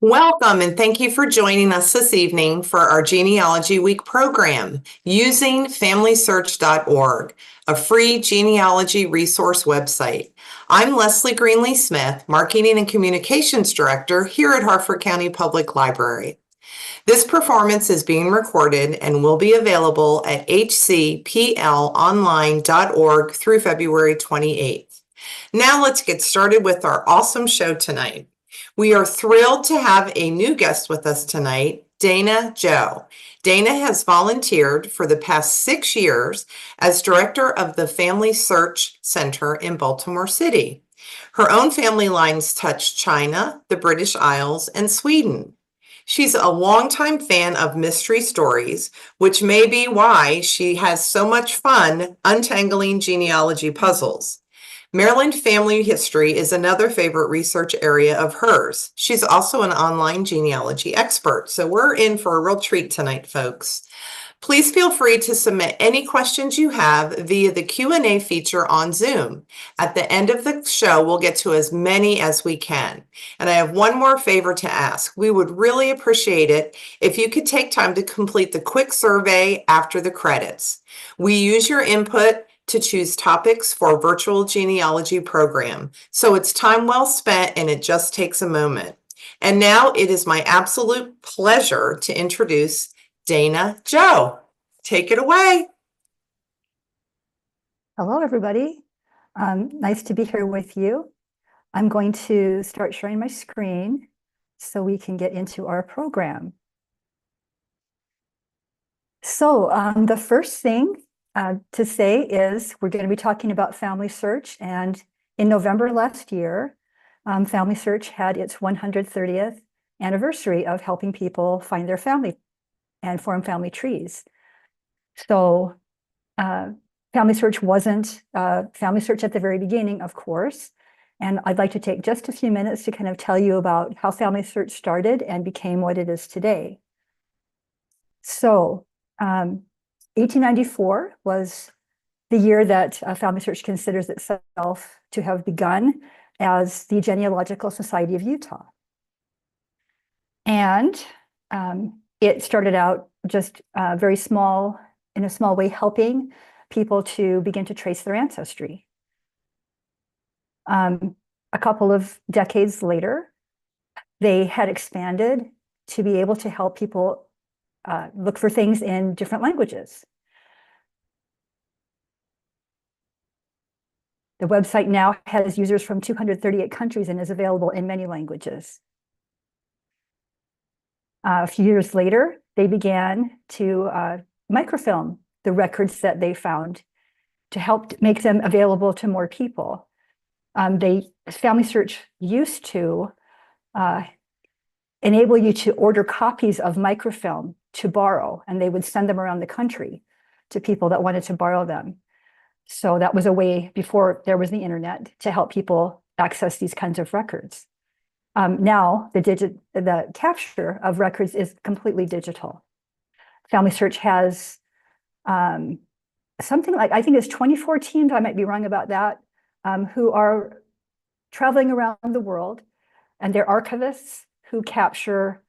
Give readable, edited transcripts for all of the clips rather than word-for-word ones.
Welcome and thank you for joining us this evening for our Genealogy Week program using FamilySearch.org, a free genealogy resource website. I'm Leslie Greenlee-Smith, Marketing and Communications Director here at Harford County Public Library. This performance is being recorded and will be available at hcplonline.org through February 28th. Now let's get started with our awesome show tonight. We are thrilled to have a new guest with us tonight, Dana Chou. Dana has volunteered for the past 6 years as director of the FamilySearch Center in Baltimore City. Her own family lines touch China, the British Isles, and Sweden. She's a longtime fan of mystery stories, which may be why she has so much fun untangling genealogy puzzles. Maryland family history is another favorite research area of hers. She's also an online genealogy expert, so we're in for a real treat tonight, folks. Please feel free to submit any questions you have via the Q&A feature on Zoom. At the end of the show, we'll get to as many as we can. And I have one more favor to ask. We would really appreciate it if you could take time to complete the quick survey after the credits. We use your input to choose topics for a virtual genealogy program. So it's time well spent and it just takes a moment. And now it is my absolute pleasure to introduce Dana Chou. Take it away. Hello, everybody. Nice to be here with you. I'm going to start sharing my screen so we can get into our program. So the first thing to say is we're going to be talking about FamilySearch, and in November last year, FamilySearch had its 130th anniversary of helping people find their family and form family trees. So FamilySearch wasn't FamilySearch at the very beginning, of course, and I'd like to take just a few minutes to kind of tell you about how FamilySearch started and became what it is today. So 1894 was the year that FamilySearch considers itself to have begun as the Genealogical Society of Utah. And it started out just very small, in a small way, helping people to begin to trace their ancestry. A couple of decades later, they had expanded to be able to help people look for things in different languages. The website now has users from 238 countries and is available in many languages. A few years later, they began to microfilm the records that they found to help make them available to more people. FamilySearch used to enable you to order copies of microfilm to borrow, and they would send them around the country to people that wanted to borrow them. So that was a way, before there was the internet, to help people access these kinds of records. Now the capture of records is completely digital. FamilySearch has something like, I think it's 24 teams, I might be wrong about that, who are traveling around the world, and they're archivists who capture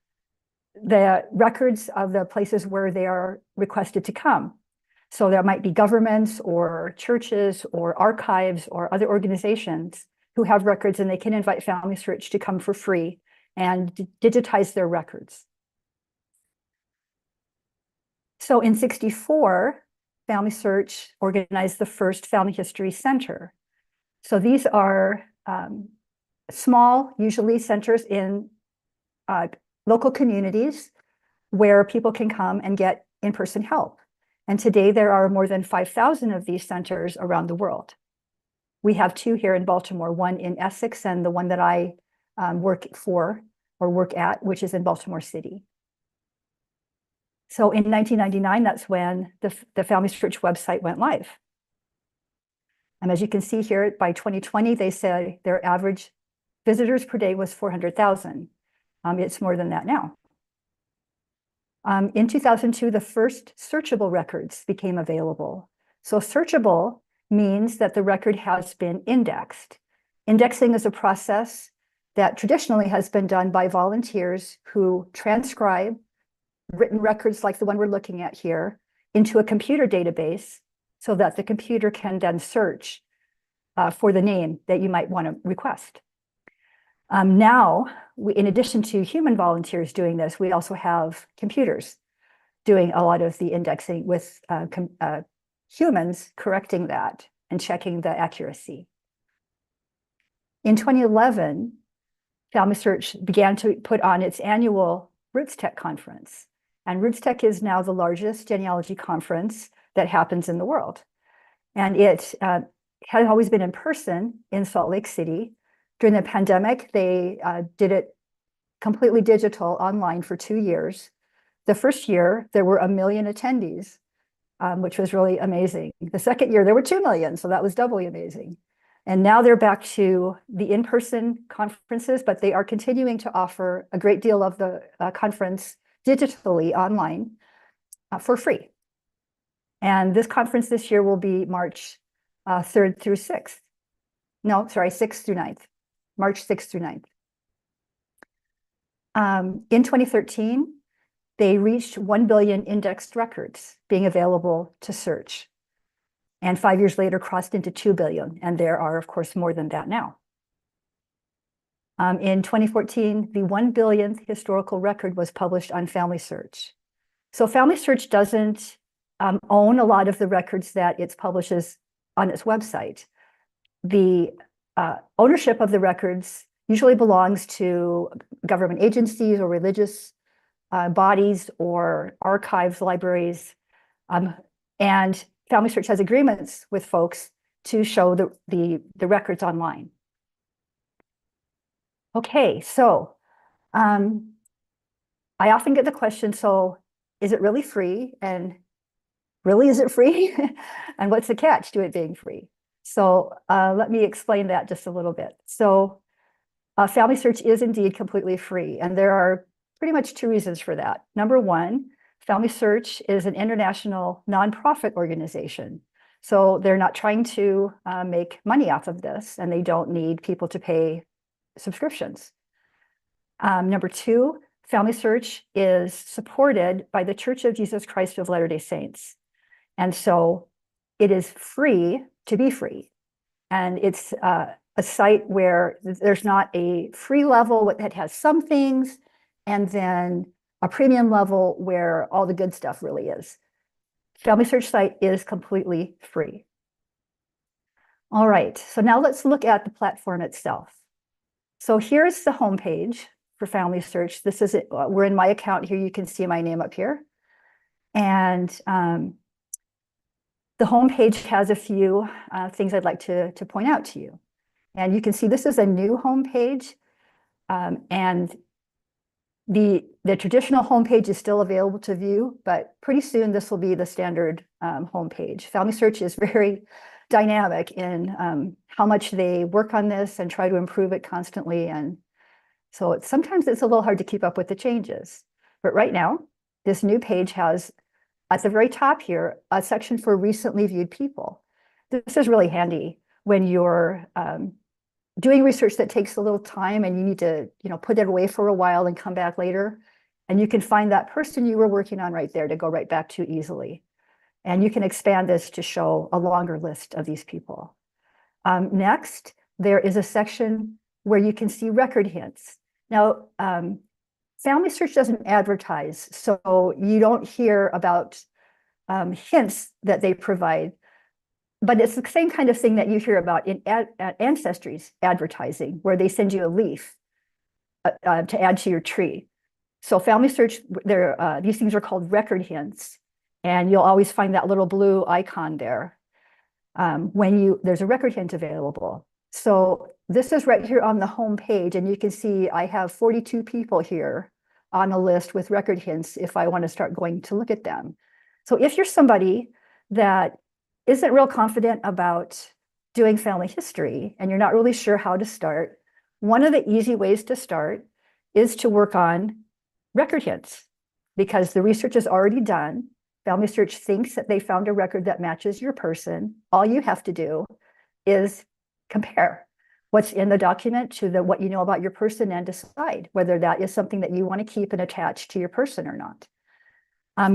the records of the places where they are requested to come. So there might be governments or churches or archives or other organizations who have records, and they can invite FamilySearch to come for free and digitize their records. So in '64, FamilySearch organized the first Family History Center. So these are small, usually centers in local communities where people can come and get in-person help. And today there are more than 5,000 of these centers around the world. We have 2 here in Baltimore, one in Essex and the one that I work at, which is in Baltimore City. So in 1999, that's when the FamilySearch website went live. And as you can see here, by 2020, they said their average visitors per day was 400,000. It's more than that now. In 2002, the first searchable records became available. So searchable means that the record has been indexed. Indexing is a process that traditionally has been done by volunteers who transcribe written records like the one we're looking at here into a computer database so that the computer can then search for the name that you might want to request. Now, in addition to human volunteers doing this, we also have computers doing a lot of the indexing with humans correcting that and checking the accuracy. In 2011, FamilySearch began to put on its annual RootsTech conference. And RootsTech is now the largest genealogy conference that happens in the world. And it had always been in person in Salt Lake City. During the pandemic, they did it completely digital online for 2 years. The first year, there were 1 million attendees, which was really amazing. The second year, there were 2 million, so that was doubly amazing. And now they're back to the in-person conferences, but they are continuing to offer a great deal of the conference digitally online for free. And this conference this year will be March 3rd through 6th. No, sorry, 6th through 9th. March 6th through 9th. In 2013, they reached 1 billion indexed records being available to search. And 5 years later crossed into 2 billion. And there are, of course, more than that now. In 2014, the 1 billionth historical record was published on FamilySearch. So FamilySearch doesn't own a lot of the records that it publishes on its website. The ownership of the records usually belongs to government agencies or religious bodies or archives, libraries, and FamilySearch has agreements with folks to show the records online. Okay, so I often get the question, so is it really free? And really, is it free? And what's the catch to it being free? So let me explain that just a little bit. So FamilySearch is indeed completely free, and there are pretty much 2 reasons for that. Number one, FamilySearch is an international nonprofit organization. So they're not trying to make money off of this, and they don't need people to pay subscriptions. Number two, FamilySearch is supported by the Church of Jesus Christ of Latter-day Saints. And so it is free to be free. And it's a site where there's not a free level that has some things, and then a premium level where all the good stuff really is. FamilySearch site is completely free. All right, so now let's look at the platform itself. So here's the homepage for FamilySearch. This is it. We're in my account here. You can see my name up here. And the homepage has a few things I'd like to point out to you. And you can see this is a new homepage. And the traditional homepage is still available to view, but pretty soon this will be the standard homepage. FamilySearch is very dynamic in how much they work on this and try to improve it constantly. And so sometimes it's a little hard to keep up with the changes. But right now, this new page has, at the very top here, a section for recently viewed people. This is really handy when you're doing research that takes a little time and you need to, put it away for a while and come back later. And you can find that person you were working on right there to go right back to easily. And you can expand this to show a longer list of these people. Next, there is a section where you can see record hints. Now, FamilySearch doesn't advertise, so you don't hear about hints that they provide. But it's the same kind of thing that you hear about in Ancestry's advertising, where they send you a leaf to add to your tree. So FamilySearch, these things are called record hints, and you'll always find that little blue icon there when there's a record hint available. So this is right here on the home page, and you can see I have 42 people here on a list with record hints if I want to start going to look at them. So if you're somebody that isn't real confident about doing family history and you're not really sure how to start, one of the easy ways to start is to work on record hints, because the research is already done. FamilySearch thinks that they found a record that matches your person. All you have to do is compare. what's in the document to what you know about your person and decide whether that is something that you want to keep and attach to your person or not.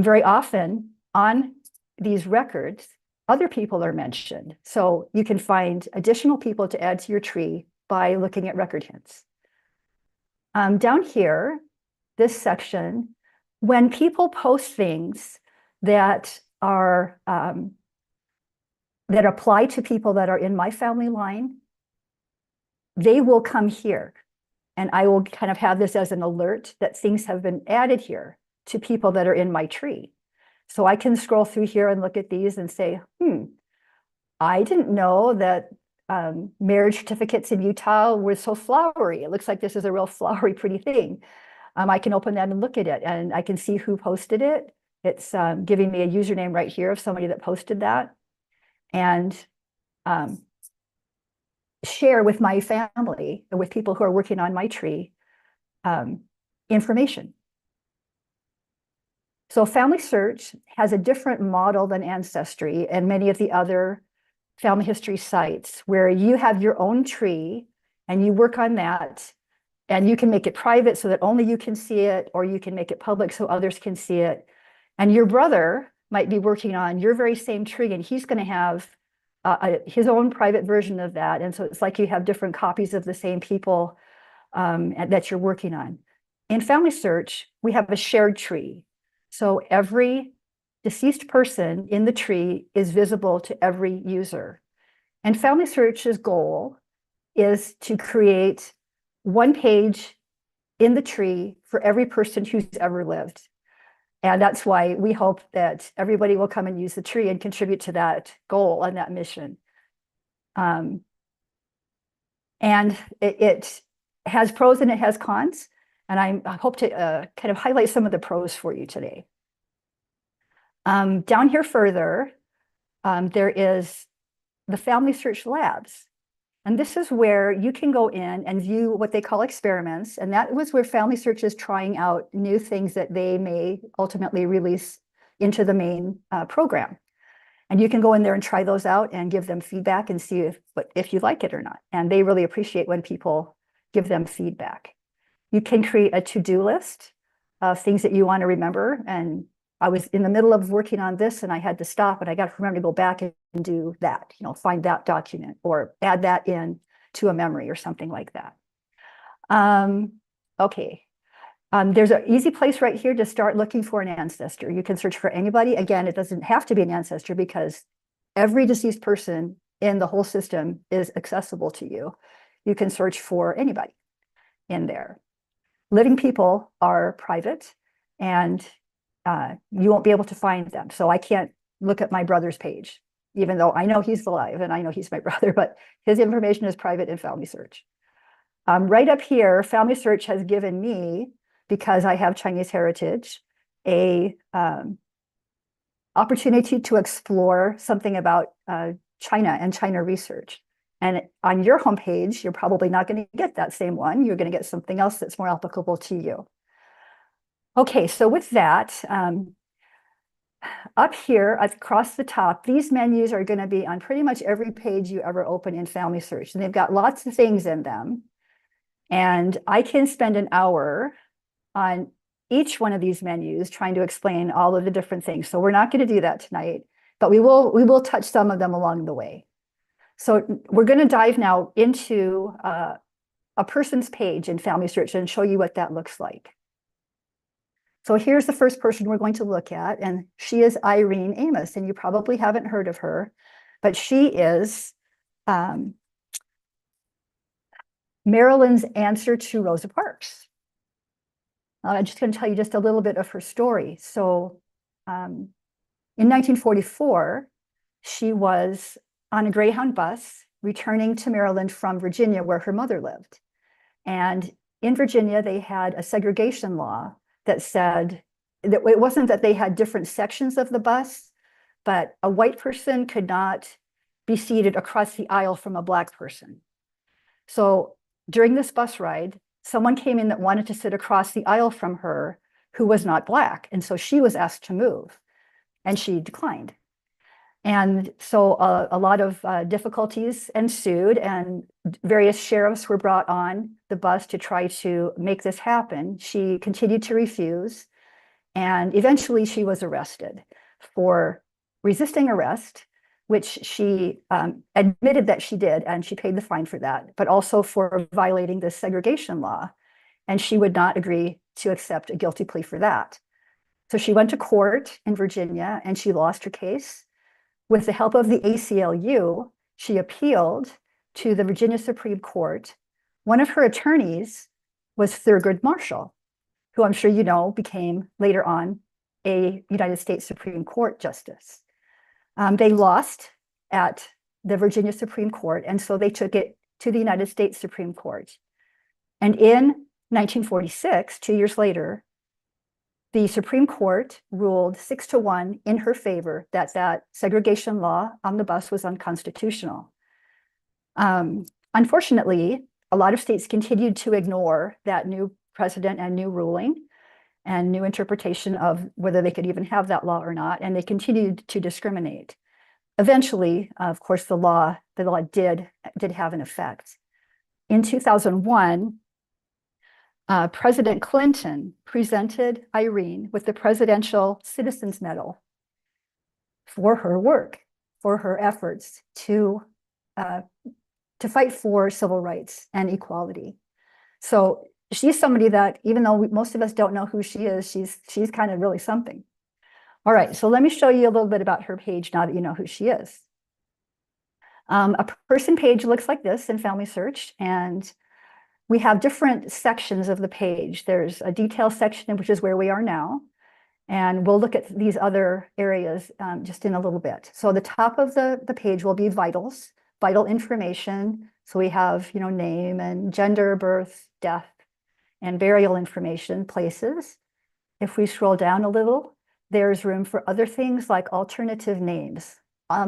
Very often on these records, other people are mentioned. So you can find additional people to add to your tree by looking at record hints. Down here, this section, when people post things that are that apply to people that are in my family line, they will come here. And I will kind of have this as an alert that things have been added here to people that are in my tree. So I can scroll through here and look at these and say, I didn't know that marriage certificates in Utah were so flowery. It looks like this is a real flowery, pretty thing. I can open that and look at it, and I can see who posted it. It's giving me a username right here of somebody that posted that, and share with my family, with people who are working on my tree, information. So FamilySearch has a different model than Ancestry and many of the other family history sites, where you have your own tree and you work on that, and you can make it private so that only you can see it, or you can make it public so others can see it. And your brother might be working on your very same tree, and he's going to have his own private version of that. And so it's like you have different copies of the same people that you're working on. In FamilySearch, we have a shared tree. So every deceased person in the tree is visible to every user. And FamilySearch's goal is to create one page in the tree for every person who's ever lived. And that's why we hope that everybody will come and use the tree and contribute to that goal and that mission. And it has pros and it has cons. And I hope to kind of highlight some of the pros for you today. Down here further, there is the FamilySearch Labs. And this is where you can go in and view what they call experiments. And that was where FamilySearch is trying out new things that they may ultimately release into the main program. And you can go in there and try those out and give them feedback and see if you like it or not. And they really appreciate when people give them feedback. You can create a to-do list of things that you want to remember. And I was in the middle of working on this and I had to stop, and I got to remember to go back and do that, find that document or add that in to a memory or something like that. Okay. There's an easy place right here to start looking for an ancestor. You can search for anybody. Again, it doesn't have to be an ancestor because every deceased person in the whole system is accessible to you. You can search for anybody in there. Living people are private, and you won't be able to find them. So I can't look at my brother's page, even though I know he's alive and I know he's my brother, but his information is private in FamilySearch. Right up here, FamilySearch has given me, because I have Chinese heritage, a opportunity to explore something about China and China research. And on your homepage, you're probably not going to get that same one. You're going to get something else that's more applicable to you. Okay, so with that, up here across the top, these menus are going to be on pretty much every page you ever open in FamilySearch, and they've got lots of things in them. And I can spend an hour on each one of these menus trying to explain all of the different things. So we're not going to do that tonight, but we will touch some of them along the way. So we're going to dive now into a person's page in FamilySearch and show you what that looks like. So here's the first person we're going to look at, and she is Irene Amos, and you probably haven't heard of her, but she is Maryland's answer to Rosa Parks. I'm just going to tell you just a little bit of her story. So in 1944, she was on a Greyhound bus returning to Maryland from Virginia, where her mother lived. And in Virginia, they had a segregation law that said that it wasn't that they had different sections of the bus, but a white person could not be seated across the aisle from a Black person. So during this bus ride, someone came in that wanted to sit across the aisle from her who was not Black. And so she was asked to move, and she declined. And so a lot of difficulties ensued, and various sheriffs were brought on the bus to try to make this happen. She continued to refuse, and eventually she was arrested for resisting arrest, which she admitted that she did, and she paid the fine for that, but also for violating the segregation law. And she would not agree to accept a guilty plea for that. So she went to court in Virginia and she lost her case. With the help of the ACLU, she appealed to the Virginia Supreme Court. One of her attorneys was Thurgood Marshall, who I'm sure you know became later on a United States Supreme Court justice. They lost at the Virginia Supreme Court, and so they took it to the United States Supreme Court. And in 1946, 2 years later, the Supreme Court ruled 6-1 in her favor that that segregation law on the bus was unconstitutional. Unfortunately, a lot of states continued to ignore that new precedent and new ruling and new interpretation of whether they could even have that law or not, and they continued to discriminate. Eventually, of course, the law did have an effect. In 2001, President Clinton presented Irene with the Presidential Citizens Medal for her work, for her efforts to fight for civil rights and equality. So she's somebody that, even though most of us don't know who she is, she's kind of really something. All right, so let me show you a little bit about her page now that you know who she is. A person page looks like this in FamilySearch, and we have different sections of the page. There's a detail section, which is where we are now, and we'll look at these other areas just in a little bit. So the top of the page will be vitals, vital information. So we have, name and gender, birth, death, and burial information, places. If we scroll down a little, there's room for other things like alternative names.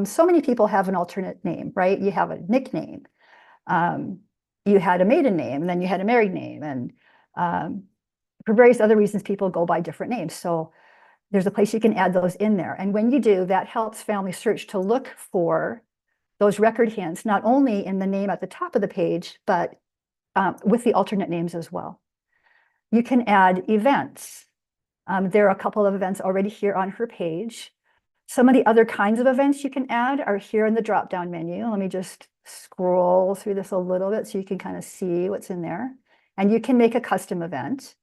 So many people have an alternate name, right? You have a nickname. You had a maiden name, and then you had a married name. And for various other reasons, people go by different names. So there's a place you can add those in there. And when you do, that helps FamilySearch to look for those record hints, not only in the name at the top of the page, but with the alternate names as well. You can add events. There are a couple of events already here on her page. Some of the other kinds of events you can add are here in the drop-down menu. Let me just scroll through this a little bit so you can kind of see what's in there. And you can make a custom event.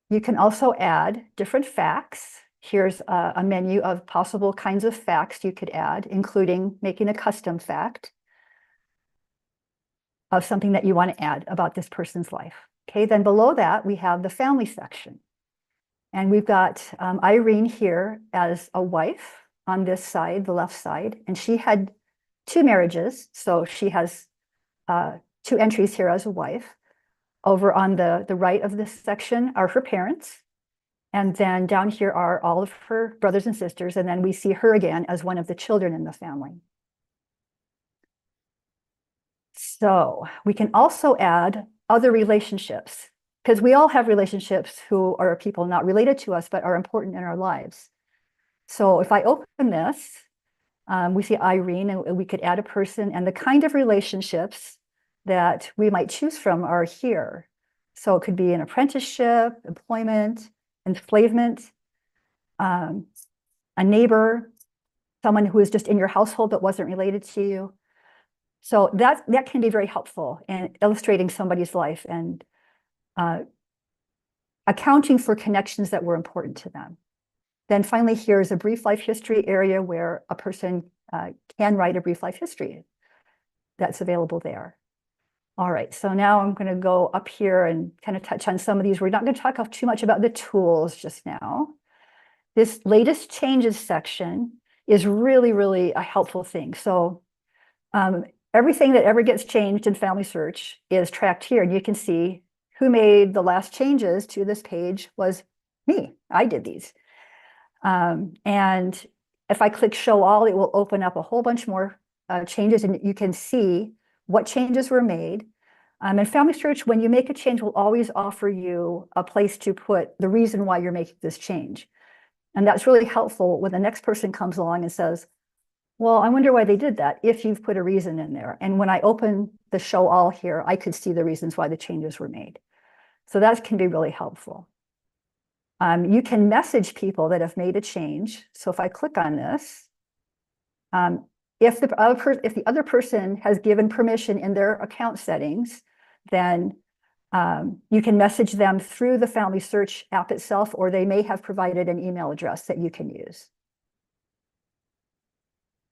You can also add different facts. Here's a menu of possible kinds of facts you could add, including making a custom fact of something that you want to add about this person's life. Okay, then below that, we have the family section. And we've got Irene here as a wife on this side, the left side, and she had 2 marriages. So she has 2 entries here as a wife. Over on the right of this section are her parents. And then down here are all of her brothers and sisters. And then we see her again as one of the children in the family. So we can also add other relationships, because we all have relationships who are people not related to us, but are important in our lives. So if I open this, we see Irene, and we could add a person, and the kind of relationships that we might choose from are here. So it could be an apprenticeship, employment, enslavement, a neighbor, someone who is just in your household but wasn't related to you. So that can be very helpful in illustrating somebody's life and accounting for connections that were important to them. Then finally, here's a brief life history area where a person can write a brief life history. That's available there. All right, so now I'm going to go up here and kind of touch on some of these. We're not going to talk too much about the tools just now. This latest changes section is really, really a helpful thing. So everything that ever gets changed in FamilySearch is tracked here, and you can see who made the last changes to this page was me. I did these. And if I click show all, it will open up a whole bunch more changes, and you can see what changes were made. And FamilySearch, when you make a change, will always offer you a place to put the reason why you're making this change. And that's really helpful when the next person comes along and says, Well, I wonder why they did that if you've put a reason in there. And when I open the show all here, I could see the reasons why the changes were made. So that can be really helpful. You can message people that have made a change. So if I click on this, if the other person has given permission in their account settings, then you can message them through the Family Search app itself, or they may have provided an email address that you can use.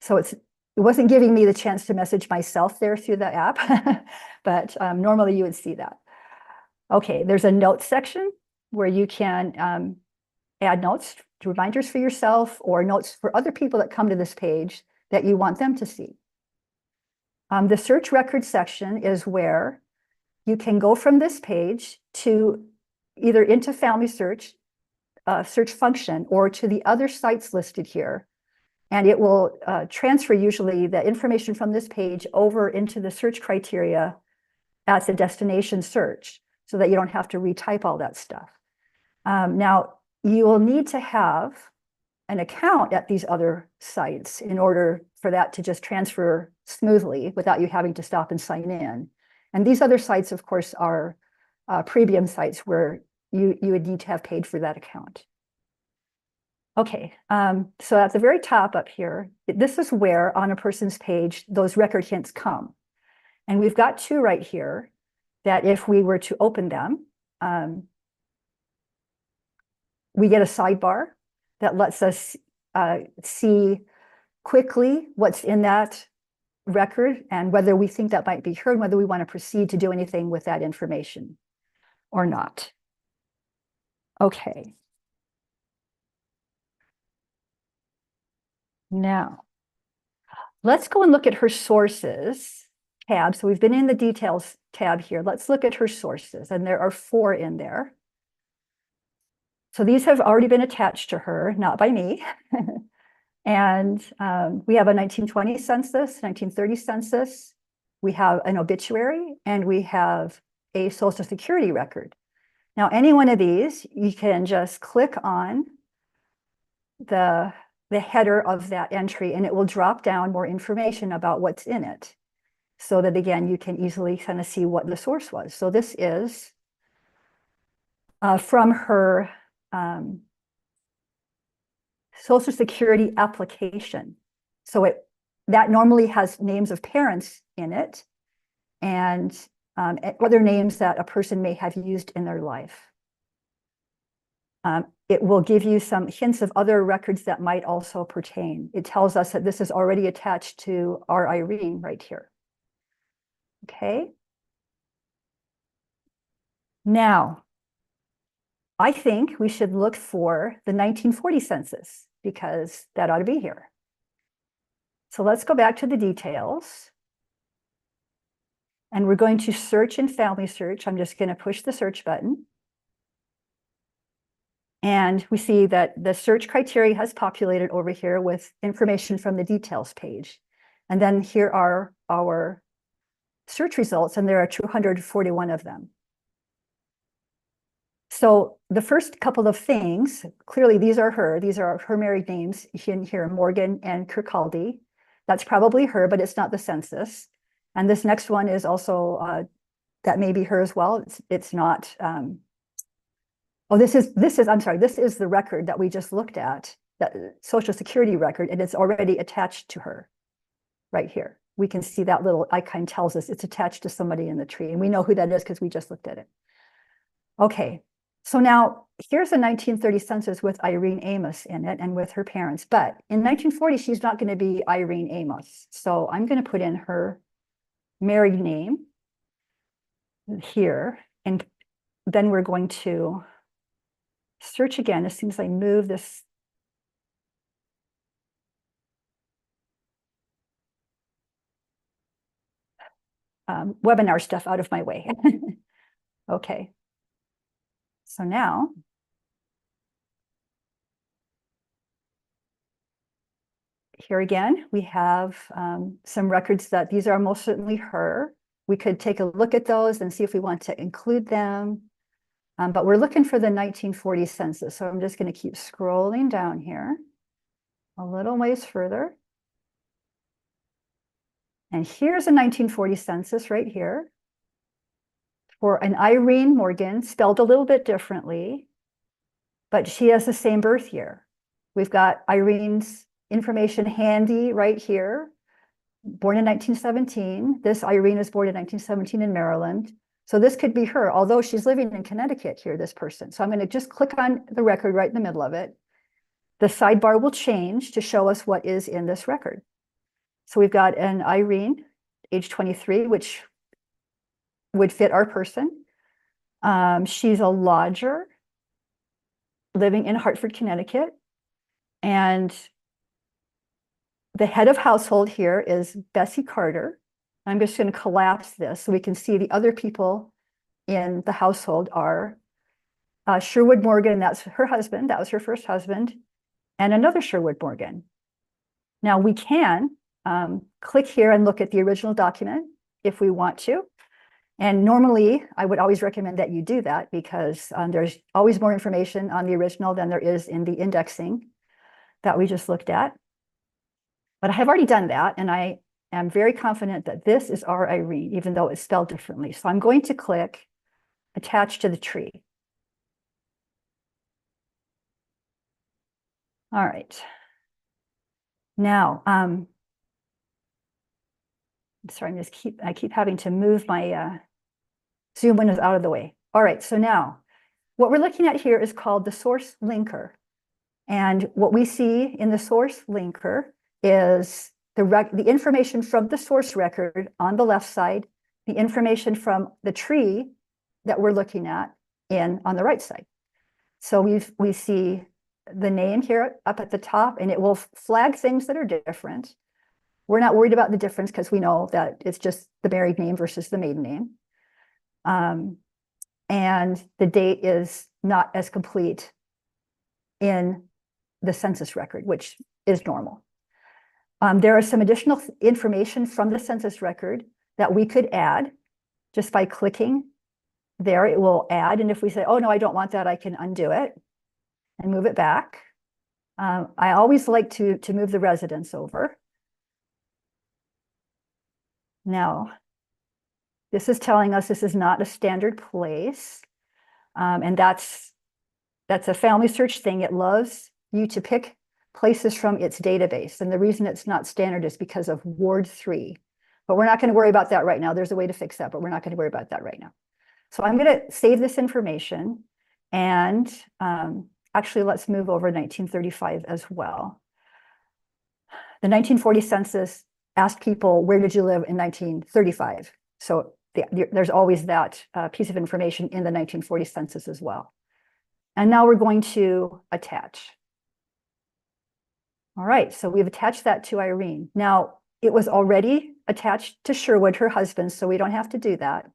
So it wasn't giving me the chance to message myself there through the app, but normally you would see that. Okay, there's a notes section where you can add notes, reminders for yourself, or notes for other people that come to this page that you want them to see. The search record section is where you can go from this page to either into Family Search, search function, or to the other sites listed here. And it will transfer usually the information from this page over into the search criteria at the destination search so that you don't have to retype all that stuff. Now, you will need to have an account at these other sites in order for that to just transfer smoothly without you having to stop and sign in. And these other sites, of course, are premium sites where you would need to have paid for that account. Okay, so at the very top up here, this is where on a person's page, those record hints come. And we've got two right here that if we were to open them, we get a sidebar that lets us see quickly what's in that record and whether we think that might be her and whether we want to proceed to do anything with that information or not. Okay. Now, let's go and look at her sources tab. So we've been in the details tab here. Let's look at her sources, and there are 4 in there. So these have already been attached to her, not by me. And we have a 1920 census, 1930 census, we have an obituary, and we have a Social Security record. Now, any one of these, you can just click on the header of that entry, and it will drop down more information about what's in it. So that, again, you can easily kind of see what the source was. So this is from her Social Security application. So that normally has names of parents in it and other names that a person may have used in their life. It will give you some hints of other records that might also pertain. It tells us that this is already attached to our Irene right here. Okay. Now, I think we should look for the 1940 census because that ought to be here. So let's go back to the details. And we're going to search in Family Search. I'm just going to push the search button. And we see that the search criteria has populated over here with information from the details page. And then here are our search results, and there are 241 of them. So the first couple of things, clearly these are her married names in here, Morgan and Kirkcaldy. That's probably her, but it's not the census. And this next one is also, that may be her as well. It's not, oh, this is the record that we just looked at, that Social Security record, and it's already attached to her right here. We can see that little icon tells us it's attached to somebody in the tree, and we know who that is because we just looked at it. Okay, so now here's a 1930 census with Irene Amos in it and with her parents, but in 1940, she's not going to be Irene Amos. So I'm going to put in her married name here, and then we're going to search again as soon as I move this. Webinar stuff out of my way. Okay. So now, here again, we have some records that these are most certainly her. We could take a look at those and see if we want to include them. But we're looking for the 1940 census. So I'm just going to keep scrolling down here a little ways further. And here's a 1940 census right here for an Irene Morgan, spelled a little bit differently, but she has the same birth year. We've got Irene's information handy right here, born in 1917. This Irene was born in 1917 in Maryland. So this could be her, although she's living in Connecticut here, this person. So I'm going to just click on the record right in the middle of it. The sidebar will change to show us what is in this record. So we've got an Irene, age 23, which would fit our person. She's a lodger living in Hartford, Connecticut. And the head of household here is Bessie Carter. I'm just going to collapse this so we can see the other people in the household are Sherwood Morgan, that's her husband, that was her first husband, and another Sherwood Morgan. Now we can click here and look at the original document if we want to. And normally, I would always recommend that you do that because there's always more information on the original than there is in the indexing that we just looked at. But I have already done that, and I am very confident that this is our Irene, even though it's spelled differently. So I'm going to click Attach to the tree. All right. Now, sorry, I keep having to move my Zoom windows out of the way. All right, so now what we're looking at here is called the source linker. And what we see in the source linker is the information from the source record on the left side, the information from the tree that we're looking at on the right side. So we see the name here up at the top, and it will flag things that are different. We're not worried about the difference because we know that it's just the married name versus the maiden name. And the date is not as complete in the census record, which is normal. There is some additional information from the census record that we could add just by clicking there. It will add, and if we say, oh no, I don't want that, I can undo it and move it back. I always like to move the residence over. Now, this is telling us this is not a standard place, and that's a FamilySearch thing. It loves you to pick places from its database, and the reason it's not standard is because of Ward 3. But we're not going to worry about that right now. There's a way to fix that, but we're not going to worry about that right now. So I'm going to save this information, and actually, let's move over 1935 as well. The 1940 census asked people, where did you live in 1935? So there's always that piece of information in the 1940 census as well. And now we're going to attach. All right, so we've attached that to Irene. Now, it was already attached to Sherwood, her husband, so we don't have to do that.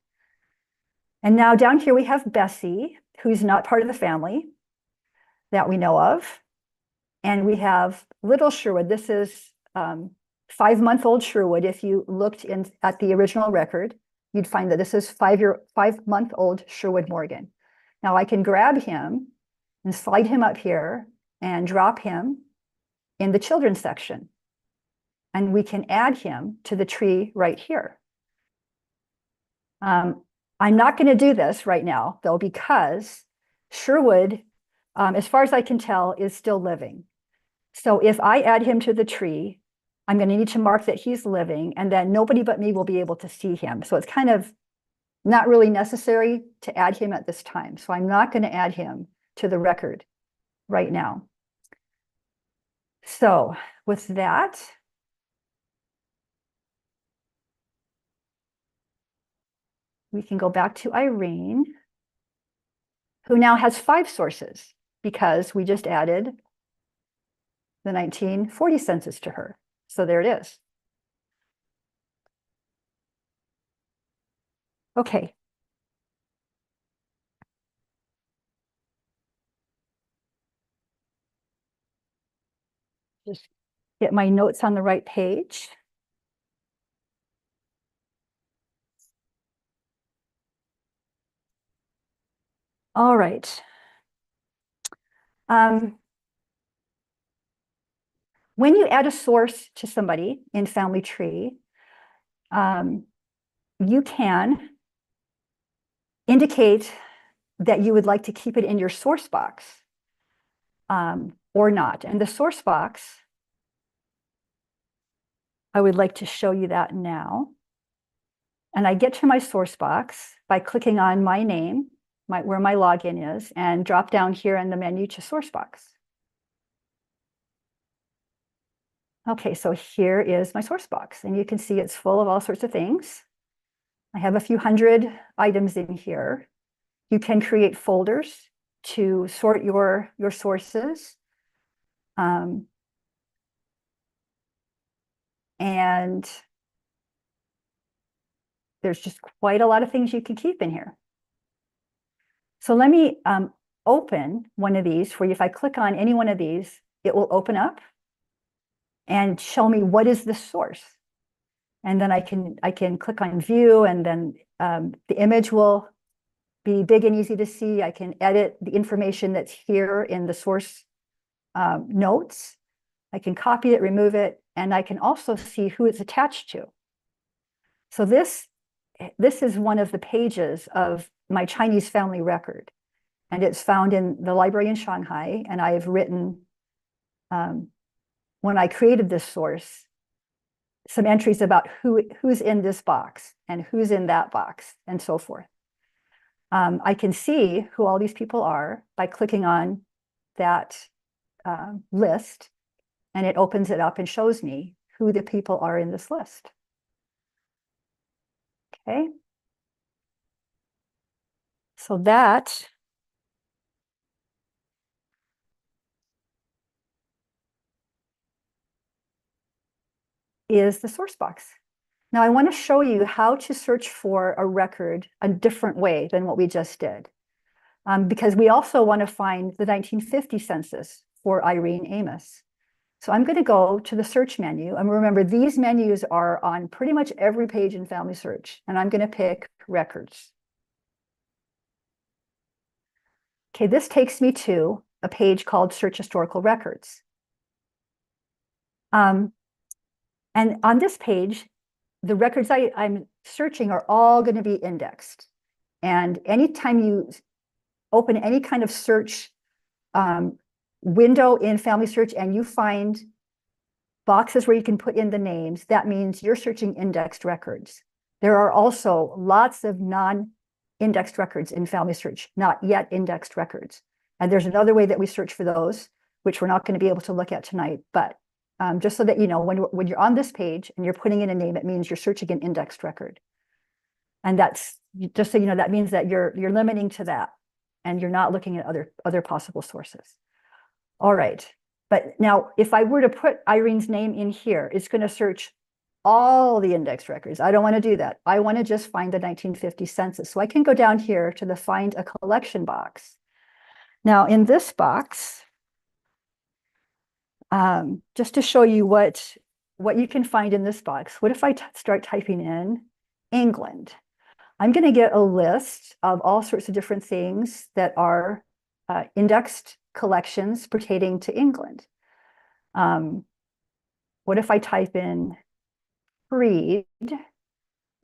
And now down here we have Bessie, who's not part of the family that we know of. And we have little Sherwood. This is 5-month-old Sherwood. If you looked at the original record, you'd find that this is 5-month-old Sherwood Morgan. Now I can grab him and slide him up here and drop him in the children's section. And we can add him to the tree right here. I'm not going to do this right now, though, because Sherwood, as far as I can tell, is still living. So if I add him to the tree, I'm going to need to mark that he's living, and then nobody but me will be able to see him. So it's kind of not really necessary to add him at this time. So I'm not going to add him to the record right now. So with that, we can go back to Irene, who now has 5 sources because we just added the 1940 census to her. So there it is. Okay. Just get my notes on the right page. All right. When you add a source to somebody in Family Tree, you can indicate that you would like to keep it in your source box or not. And the source box, I would like to show you that now. And I get to my source box by clicking on my name, where my login is, and drop down here in the menu to source box. Okay, so here is my source box, and you can see it's full of all sorts of things. I have a few hundred items in here. You can create folders to sort your sources. And there's just quite a lot of things you can keep in here. So let me open one of these for you. If I click on any one of these, it will open up and show me what is the source. And then I can click on view, and then the image will be big and easy to see. I can edit the information that's here in the source notes. I can copy it, remove it, and I can also see who it's attached to. So this is one of the pages of my Chinese family record, and it's found in the library in Shanghai. And I have written, when I created this source, some entries about who's in this box and who's in that box and so forth. I can see who all these people are by clicking on that list, and it opens it up and shows me who the people are in this list. Okay. So that is the source box. Now I want to show you how to search for a record a different way than what we just did. Because we also want to find the 1950 census for Irene Amos. So I'm going to go to the search menu, and remember, these menus are on pretty much every page in Family Search, and I'm going to pick records. Okay, this takes me to a page called Search Historical Records. And on this page, the records I'm searching are all going to be indexed. And anytime you open any kind of search window in Family Search and you find boxes where you can put in the names, that means you're searching indexed records. There are also lots of non-indexed records in Family Search, not yet indexed records. And there's another way that we search for those, which we're not going to be able to look at tonight. But just so that you know, when you're on this page and you're putting in a name, it means you're searching an indexed record. And that's, just so you know, that means that you're limiting to that, and you're not looking at other possible sources. All right. But now, if I were to put Irene's name in here, it's going to search all the index records. I don't want to do that. I want to just find the 1950 census. So I can go down here to the Find a Collection box. Now, in this box, just to show you what you can find in this box, what if I start typing in England? I'm going to get a list of all sorts of different things that are indexed collections pertaining to England. What if I type in freed?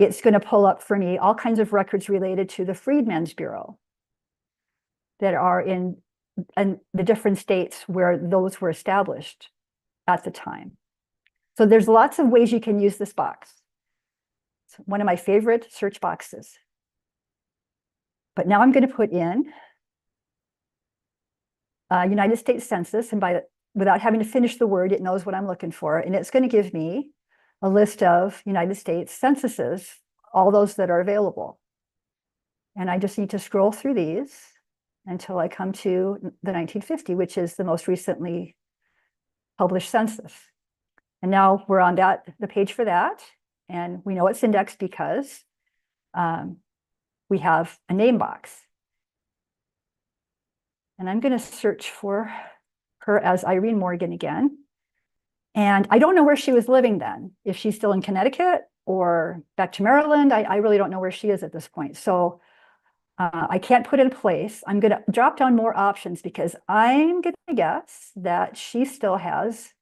It's going to pull up for me all kinds of records related to the Freedmen's Bureau that are in the different states where those were established at the time. So there's lots of ways you can use this box. It's one of my favorite search boxes. But now I'm going to put in United States Census, and without having to finish the word, it knows what I'm looking for, and it's going to give me a list of United States censuses, all those that are available. And I just need to scroll through these until I come to the 1950, which is the most recently published census. And now we're on the page for that, and we know it's indexed because we have a name box. And I'm going to search for her as Irene Morgan again. And I don't know where she was living then, if she's still in Connecticut or back to Maryland. I really don't know where she is at this point. So I can't put in place. I'm going to drop down more options because I'm going to guess that she still has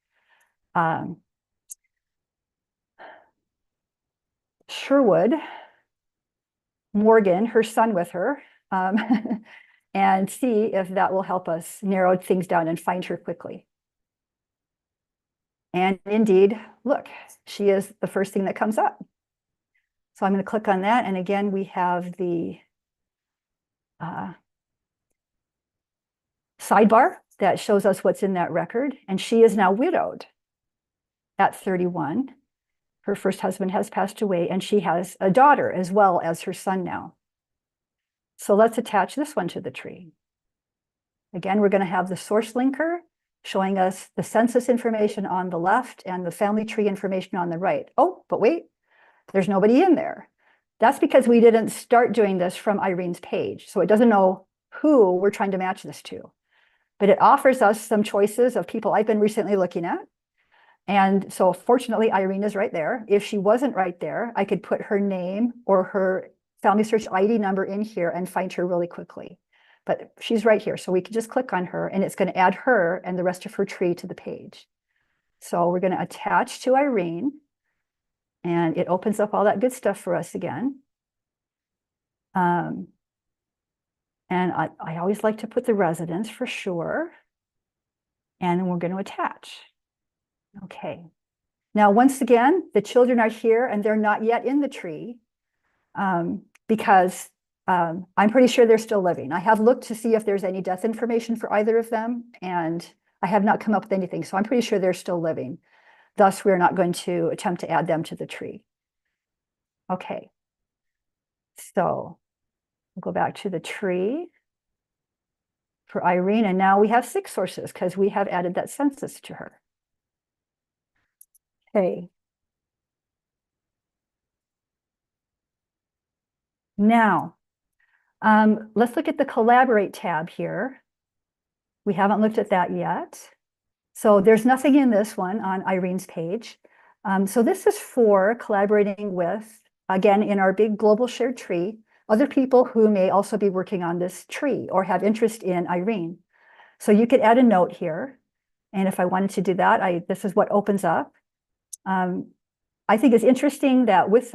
Sherwood, Morgan, her son with her, and see if that will help us narrow things down and find her quickly. And indeed, look, she is the first thing that comes up. So I'm going to click on that. And again, we have the sidebar that shows us what's in that record. And she is now widowed at 31. Her first husband has passed away, and she has a daughter as well as her son now. So let's attach this one to the tree. Again, we're going to have the source linker showing us the census information on the left and the family tree information on the right. Oh, but wait, there's nobody in there. That's because we didn't start doing this from Irene's page. So it doesn't know who we're trying to match this to. But it offers us some choices of people I've been recently looking at. And so fortunately, Irene is right there. If she wasn't right there, I could put her name or her Family Search ID number in here and find her really quickly. But she's right here. So we can just click on her and it's going to add her and the rest of her tree to the page. So we're going to attach to Irene and it opens up all that good stuff for us again. And I always like to put the residence for sure. And then we're going to attach. Okay. Now, once again, the children are here and they're not yet in the tree because I'm pretty sure they're still living. I have looked to see if there's any death information for either of them, and I have not come up with anything. So I'm pretty sure they're still living. Thus, we're not going to attempt to add them to the tree. Okay. So we'll go back to the tree for Irene, and now we have 6 sources because we have added that census to her. Okay. Now, let's look at the Collaborate tab here. We haven't looked at that yet. So there's nothing in this one on Irene's page. So this is for collaborating with, again, in our big global shared tree, other people who may also be working on this tree or have interest in Irene. So you could add a note here. And if I wanted to do that, this is what opens up. I think it's interesting that with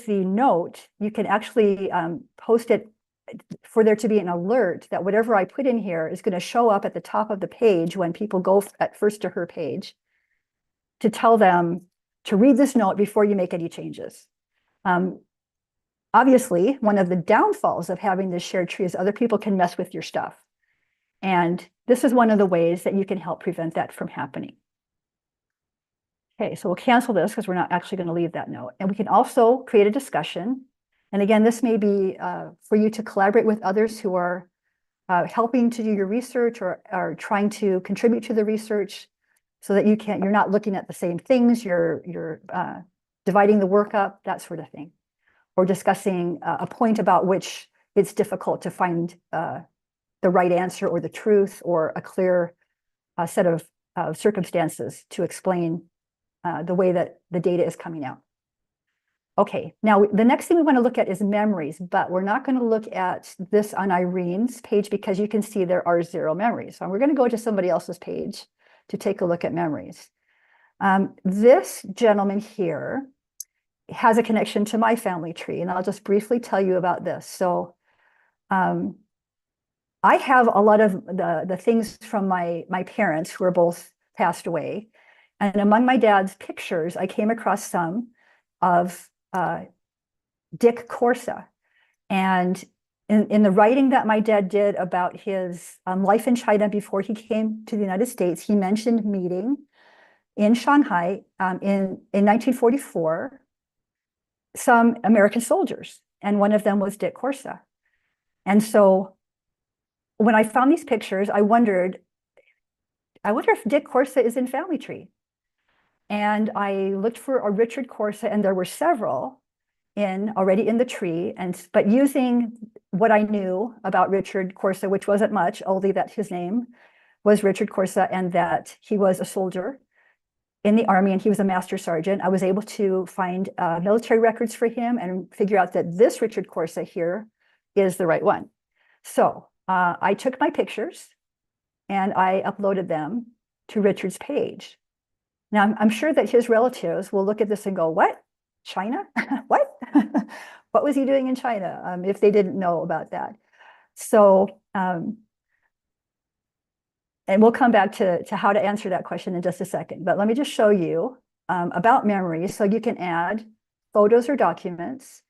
the note, you can actually post it for there to be an alert that whatever I put in here is going to show up at the top of the page when people go at first to her page to tell them to read this note before you make any changes. Obviously, one of the downfalls of having this shared tree is other people can mess with your stuff. And this is one of the ways that you can help prevent that from happening. Okay, so we'll cancel this because we're not actually going to leave that note. And we can also create a discussion. And again, this may be for you to collaborate with others who are helping to do your research or are trying to contribute to the research so that you're not looking at the same things, you're dividing the work up, that sort of thing. Or discussing a point about which it's difficult to find the right answer or the truth or a clear set of circumstances to explain the way that the data is coming out. Okay, now the next thing we want to look at is memories, but we're not going to look at this on Irene's page because you can see there are 0 memories. So we're going to go to somebody else's page to take a look at memories. This gentleman here has a connection to my family tree, and I'll just briefly tell you about this. So I have a lot of the things from my parents who are both passed away. And among my dad's pictures, I came across some of Dick Corsa. And in the writing that my dad did about his life in China before he came to the United States, he mentioned meeting in Shanghai in 1944 some American soldiers, and one of them was Dick Corsa. And so when I found these pictures, I wonder if Dick Corsa is in Family Tree. And I looked for a Richard Corsa, and there were several already in the tree. But using what I knew about Richard Corsa, which wasn't much, only that his name was Richard Corsa and that he was a soldier in the Army and he was a master sergeant, I was able to find military records for him and figure out that this Richard Corsa here is the right one. So I took my pictures and I uploaded them to Richard's page. Now, I'm sure that his relatives will look at this and go, what? China? What? What was he doing in China? If they didn't know about that. So, and we'll come back to how to answer that question in just a second. But let me just show you about memories. So you can add photos or documents.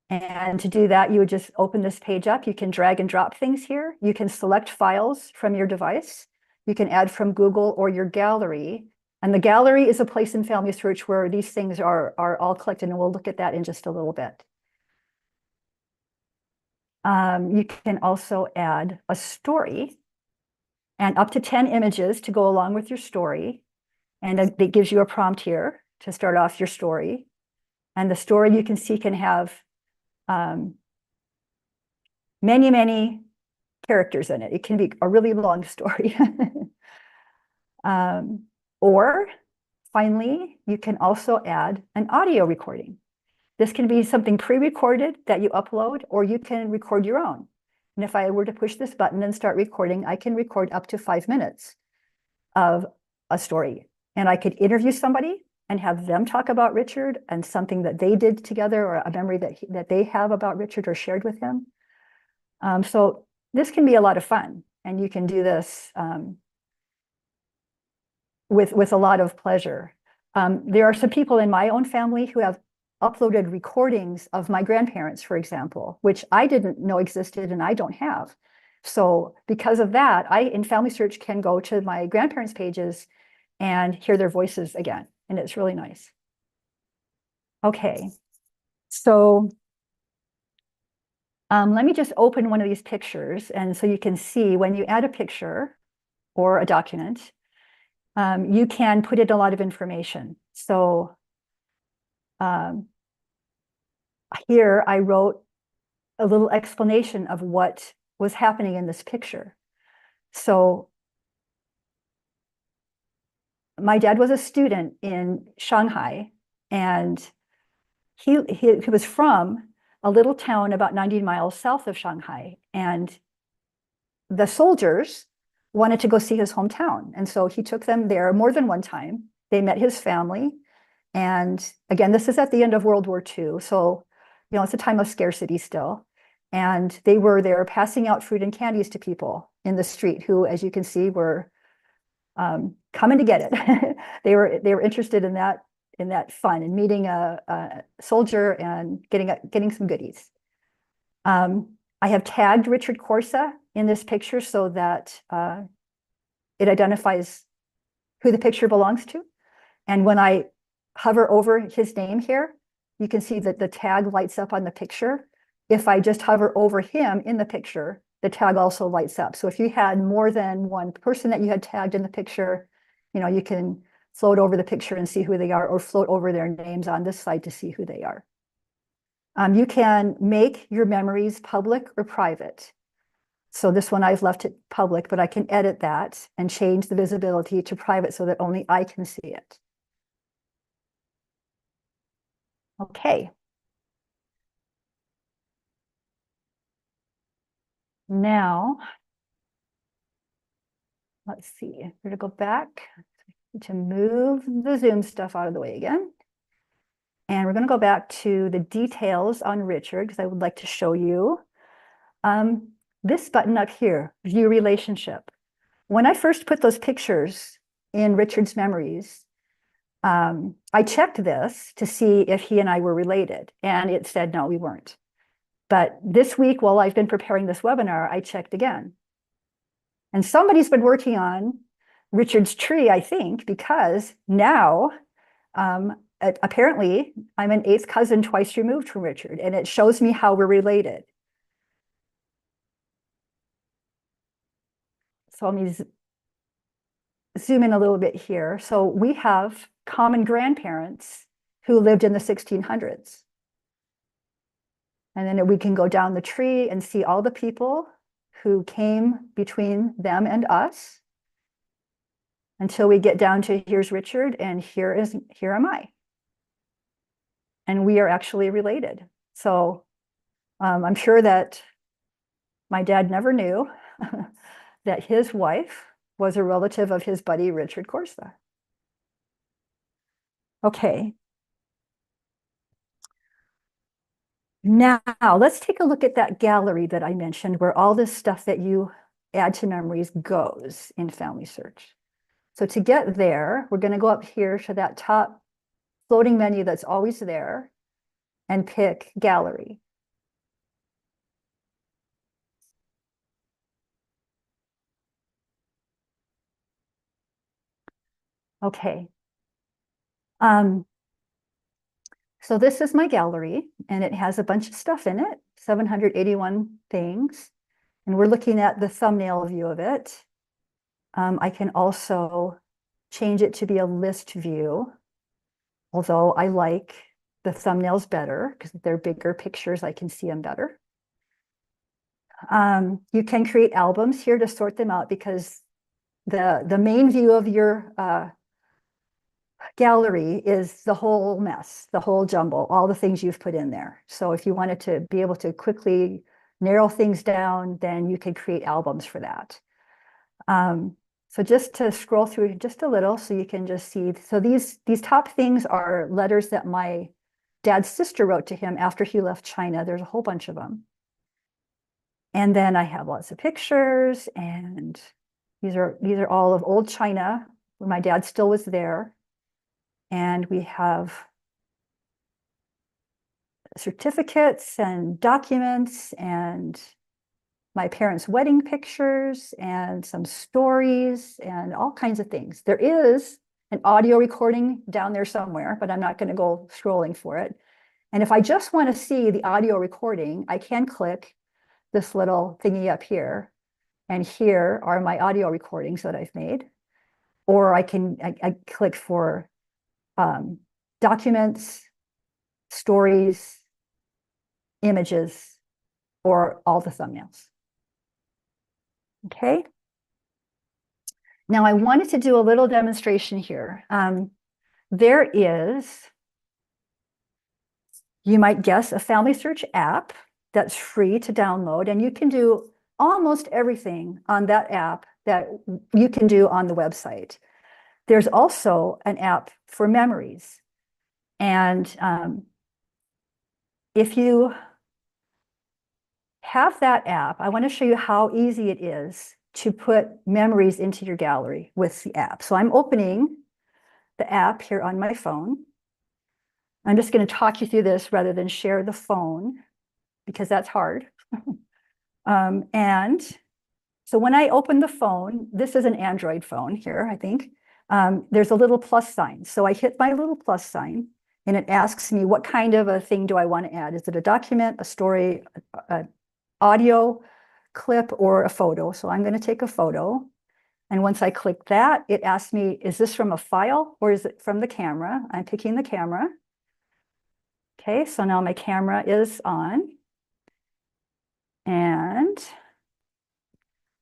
And to do that, you would just open this page up. You can drag and drop things here. You can select files from your device. You can add from Google or your gallery. And the gallery is a place in FamilySearch where these things are all collected, and we'll look at that in just a little bit. You can also add a story and up to 10 images to go along with your story. And it gives you a prompt here to start off your story. And the story you can see can have many, many characters in it. It can be a really long story. Or finally, you can also add an audio recording. This can be something pre-recorded that you upload, or you can record your own. And if I were to push this button and start recording, I can record up to 5 minutes of a story. And I could interview somebody and have them talk about Richard and something that they did together, or a memory that they have about Richard or shared with him. So this can be a lot of fun, and you can do this with a lot of pleasure. There are some people in my own family who have uploaded recordings of my grandparents, for example, which I didn't know existed and I don't have. So because of that, I in FamilySearch can go to my grandparents' pages and hear their voices again, and it's really nice. Okay, so let me just open one of these pictures, and so you can see when you add a picture or a document, you can put in a lot of information. So here I wrote a little explanation of what was happening in this picture. So my dad was a student in Shanghai, and he was from a little town about 90 miles south of Shanghai. And the soldiers wanted to go see his hometown. And so he took them there more than one time. They met his family. And again, this is at the end of World War II. So, you know, it's a time of scarcity still. And they were there passing out fruit and candies to people in the street who, as you can see, were coming to get it. They were interested in that fun and meeting a soldier and getting some goodies. I have tagged Richard Corsa in this picture so that it identifies who the picture belongs to. And when I hover over his name here, you can see that the tag lights up on the picture. If I just hover over him in the picture, the tag also lights up. So if you had more than one person that you had tagged in the picture, you know, you can float over the picture and see who they are, or float over their names on this side to see who they are. You can make your memories public or private. So this one I've left it public, but I can edit that and change the visibility to private so that only I can see it. Okay. Now, let's see, we're gonna go back to move the Zoom stuff out of the way again. And we're gonna go back to the details on Richard, because I would like to show you this button up here, view relationship. When I first put those pictures in Richard's memories, I checked this to see if he and I were related, and it said, no, we weren't. But this week, while I've been preparing this webinar, I checked again. And somebody's been working on Richard's tree, I think, because now, apparently, I'm an 8th cousin twice removed from Richard, and it shows me how we're related. So let me zoom in a little bit here. So we have common grandparents who lived in the 1600s. And then we can go down the tree and see all the people who came between them and us until we get down to here's Richard and here am I. And we are actually related. So I'm sure that my dad never knew that his wife was a relative of his buddy, Richard Corsa. Okay. Now, let's take a look at that gallery that I mentioned where all this stuff that you add to memories goes in FamilySearch. So to get there, we're going to go up here to that top floating menu that's always there and pick Gallery. Okay. So this is my gallery, and it has a bunch of stuff in it, 781 things. And we're looking at the thumbnail view of it. I can also change it to be a list view, although I like the thumbnails better because they're bigger pictures, I can see them better. You can create albums here to sort them out because the main view of your gallery is the whole mess, the whole jumble, all the things you've put in there. So if you wanted to be able to quickly narrow things down, then you could create albums for that. So just to scroll through just a little so you can just see. So these top things are letters that my dad's sister wrote to him after he left China. There's a whole bunch of them. And then I have lots of pictures, and these are all of old China when my dad still was there. And we have certificates and documents and my parents' wedding pictures and some stories and all kinds of things. There is an audio recording down there somewhere, but I'm not going to go scrolling for it. And if I just want to see the audio recording, I can click this little thingy up here. And here are my audio recordings that I've made. Or I click for documents, stories, images, or all the thumbnails. Okay. Now I wanted to do a little demonstration here. There is, you might guess, a FamilySearch app that's free to download, and you can do almost everything on that app that you can do on the website. There's also an app for memories. And if you have that app, I want to show you how easy it is to put memories into your gallery with the app. So I'm opening the app here on my phone. I'm just going to talk you through this rather than share the phone because that's hard. And so when I open the phone, this is an Android phone here, I think. There's a little plus sign. So I hit my little plus sign and it asks me what kind of a thing do I want to add? Is it a document, a story, an audio clip, or a photo? So I'm going to take a photo. And once I click that, it asks me, is this from a file or is it from the camera? I'm picking the camera. Okay, so now my camera is on. And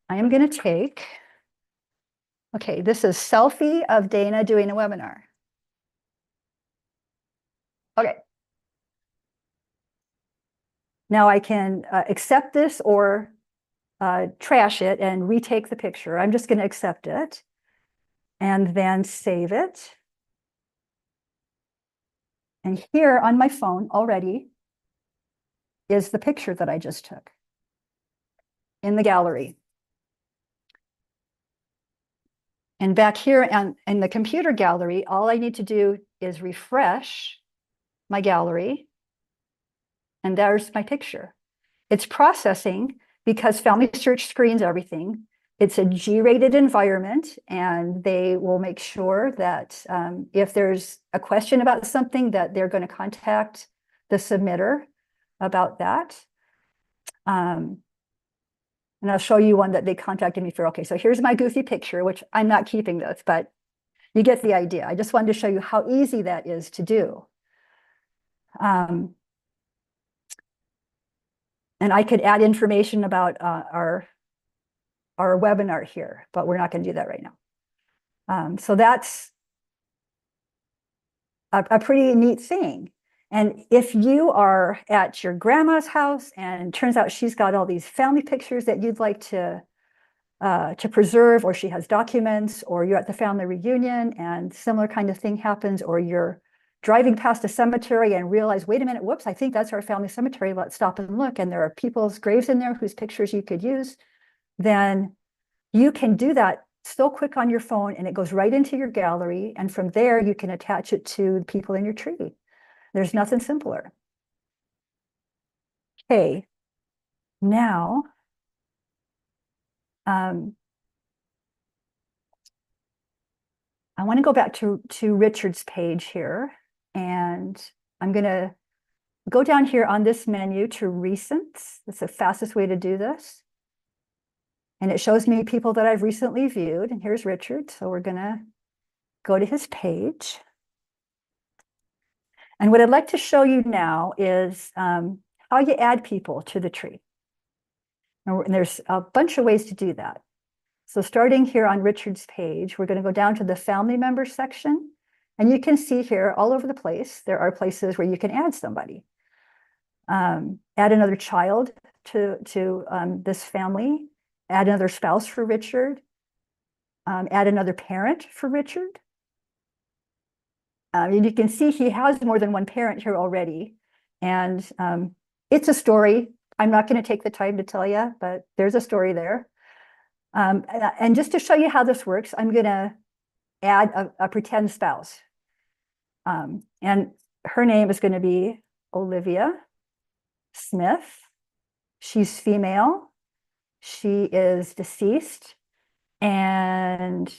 I am going to take, okay, this is selfie of Dana doing a webinar. Okay. Now I can accept this or trash it and retake the picture. I'm just going to accept it and then save it. And here on my phone already is the picture that I just took in the gallery. And back here in the computer gallery, all I need to do is refresh my gallery. And there's my picture. It's processing because FamilySearch screens everything. It's a G-rated environment, and they will make sure that if there's a question about something, that they're going to contact the submitter about that. And I'll show you one that they contacted me for. Okay, so here's my goofy picture, which I'm not keeping this, but you get the idea. I just wanted to show you how easy that is to do. And I could add information about our webinar here, but we're not going to do that right now. So that's a pretty neat thing. And if you are at your grandma's house and it turns out she's got all these family pictures that you'd like to preserve, or she has documents, or you're at the family reunion and similar kind of thing happens, or you're driving past a cemetery and realize, wait a minute, whoops, I think that's our family cemetery. Let's stop and look. And there are people's graves in there whose pictures you could use. Then you can do that so quick on your phone and it goes right into your gallery. And from there, you can attach it to the people in your tree. There's nothing simpler. Okay, now, I want to go back to Richard's page here, and I'm going to go down here on this menu to recents. That's the fastest way to do this. And it shows me people that I've recently viewed. And here's Richard. So we're going to go to his page. And what I'd like to show you now is how you add people to the tree. And there's a bunch of ways to do that. So starting here on Richard's page, we're going to go down to the family members section. And you can see here all over the place, there are places where you can add somebody. Add another child to this family, add another spouse for Richard, add another parent for Richard. And you can see he has more than one parent here already. And it's a story. I'm not going to take the time to tell you, but there's a story there. And just to show you how this works, I'm going to add a pretend spouse. And her name is going to be Olivia Smith. She's female. She is deceased. And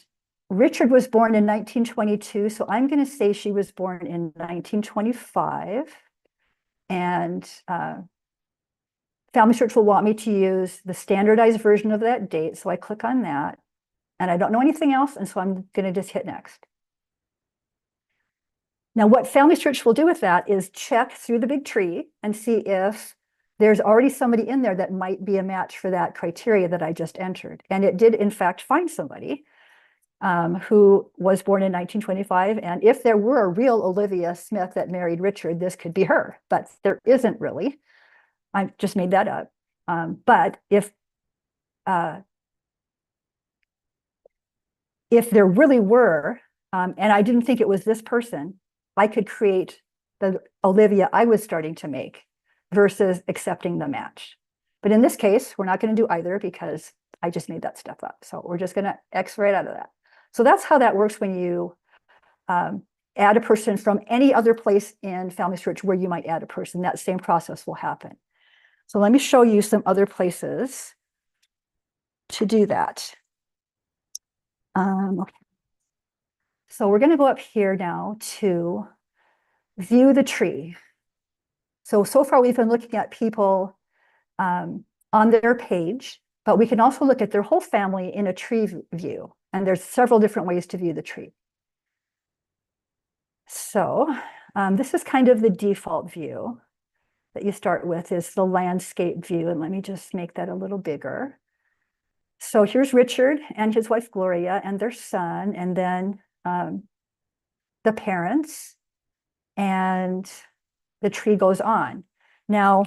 Richard was born in 1922. So I'm going to say she was born in 1925. And FamilySearch will want me to use the standardized version of that date. So I click on that. And I don't know anything else. And so I'm going to just hit next. Now, what FamilySearch will do with that is check through the big tree and see if there's already somebody in there that might be a match for that criteria that I just entered. And it did, in fact, find somebody who was born in 1925. And if there were a real Olivia Smith that married Richard, this could be her. But there isn't really. I just made that up. But if there really were, and I didn't think it was this person, I could create the Olivia I was starting to make versus accepting the match. But in this case, we're not going to do either because I just made that stuff up. So we're just going to X right out of that. So that's how that works when you add a person from any other place in FamilySearch where you might add a person. That same process will happen. So let me show you some other places to do that. Okay. So we're going to go up here now to view the tree. So far we've been looking at people on their page, but we can also look at their whole family in a tree view. And there's several different ways to view the tree. So this is kind of the default view that you start with, is the landscape view. And let me just make that a little bigger. So here's Richard and his wife, Gloria, and their son, and then the parents, and the tree goes on. Now,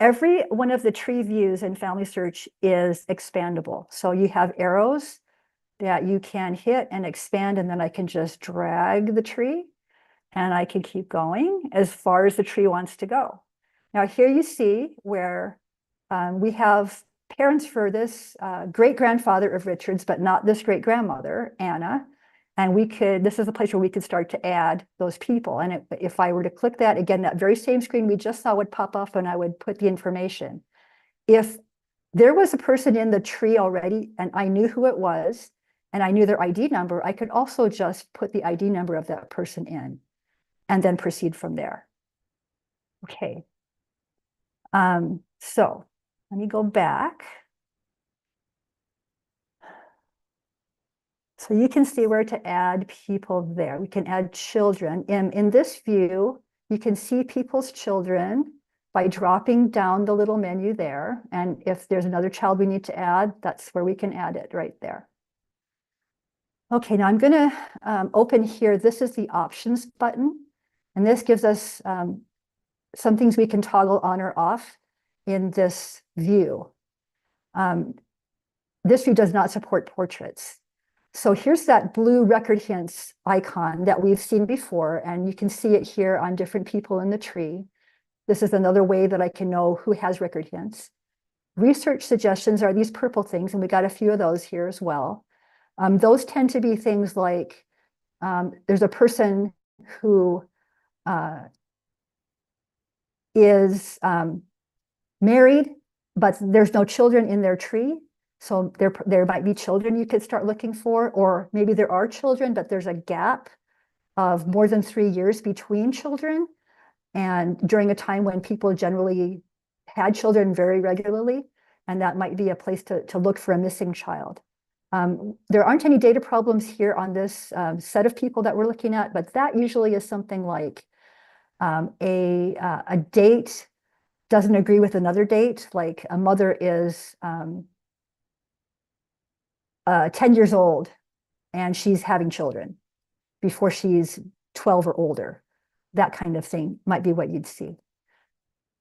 every one of the tree views in FamilySearch is expandable. So you have arrows that you can hit and expand, and then I can just drag the tree, and I can keep going as far as the tree wants to go. Now, here you see where we have parents for this great-grandfather of Richard's, but not this great-grandmother, Anna. And this is a place where we could start to add those people. And if I were to click that, again, that very same screen we just saw would pop up and I would put the information. If there was a person in the tree already and I knew who it was and I knew their ID number, I could also just put the ID number of that person in and then proceed from there. Okay. So let me go back. So you can see where to add people there. We can add children. In this view, you can see people's children by dropping down the little menu there. And if there's another child we need to add, that's where we can add it right there. Okay, now I'm going to open here. This is the options button. And this gives us some things we can toggle on or off in this view. This view does not support portraits. So here's that blue record hints icon that we've seen before, and you can see it here on different people in the tree. This is another way that I can know who has record hints. Research suggestions are these purple things, and we got a few of those here as well. Those tend to be things like there's a person who is married, but there's no children in their tree. So there might be children you could start looking for, or maybe there are children, but there's a gap of more than 3 years between children. And during a time when people generally had children very regularly, and that might be a place to look for a missing child. There aren't any data problems here on this set of people that we're looking at, but that usually is something like a date doesn't agree with another date, like a mother is 10 years old and she's having children before she's 12 or older. That kind of thing might be what you'd see.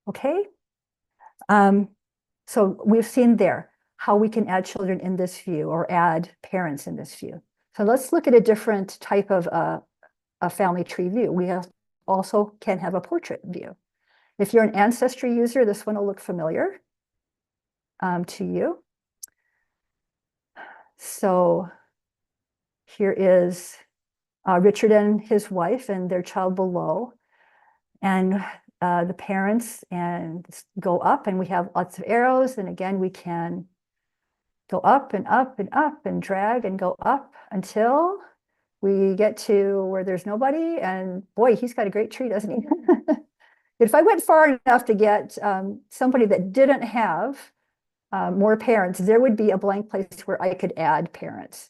Okay. So we've seen there how we can add children in this view or add parents in this view. So let's look at a different type of a family tree view. We also can have a portrait view. If you're an Ancestry user, this one will look familiar to you. So here is Richard and his wife and their child below. And the parents and go up, and we have lots of arrows. And again, we can go up and up and up and drag and go up until we get to where there's nobody. And boy, he's got a great tree, doesn't he? If I went far enough to get somebody that didn't have more parents, there would be a blank place where I could add parents.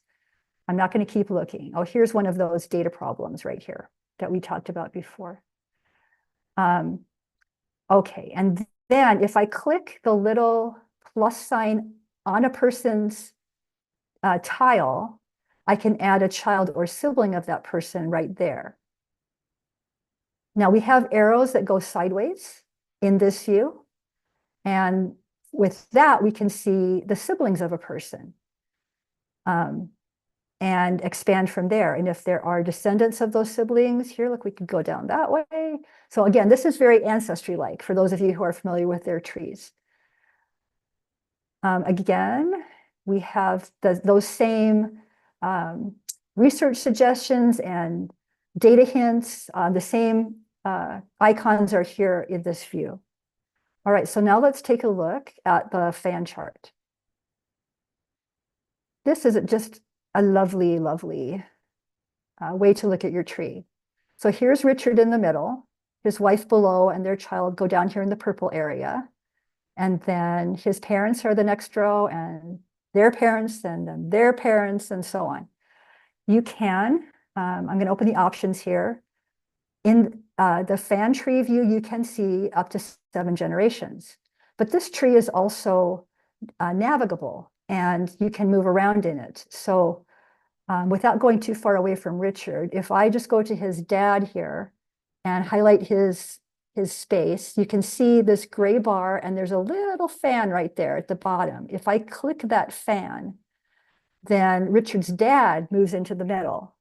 I'm not going to keep looking. Oh, here's one of those data problems right here that we talked about before. Okay, and then if I click the little plus sign on a person's tile, I can add a child or sibling of that person right there. Now we have arrows that go sideways in this view. And with that, we can see the siblings of a person and expand from there. And if there are descendants of those siblings here, look, we could go down that way. So again, this is very Ancestry-like for those of you who are familiar with their trees. Again, we have those same research suggestions and data hints. The same icons are here in this view. All right, so now let's take a look at the fan chart. This is just a lovely, lovely way to look at your tree. So here's Richard in the middle, his wife below, and their child go down here in the purple area. And then his parents are the next row, and their parents, and then their parents, and so on. You can, I'm going to open the options here. In the fan tree view, you can see up to 7 generations. But this tree is also navigable, and you can move around in it. So without going too far away from Richard, if I just go to his dad here and highlight his space, you can see this gray bar, and there's a little fan right there at the bottom. If I click that fan, then Richard's dad moves into the middle.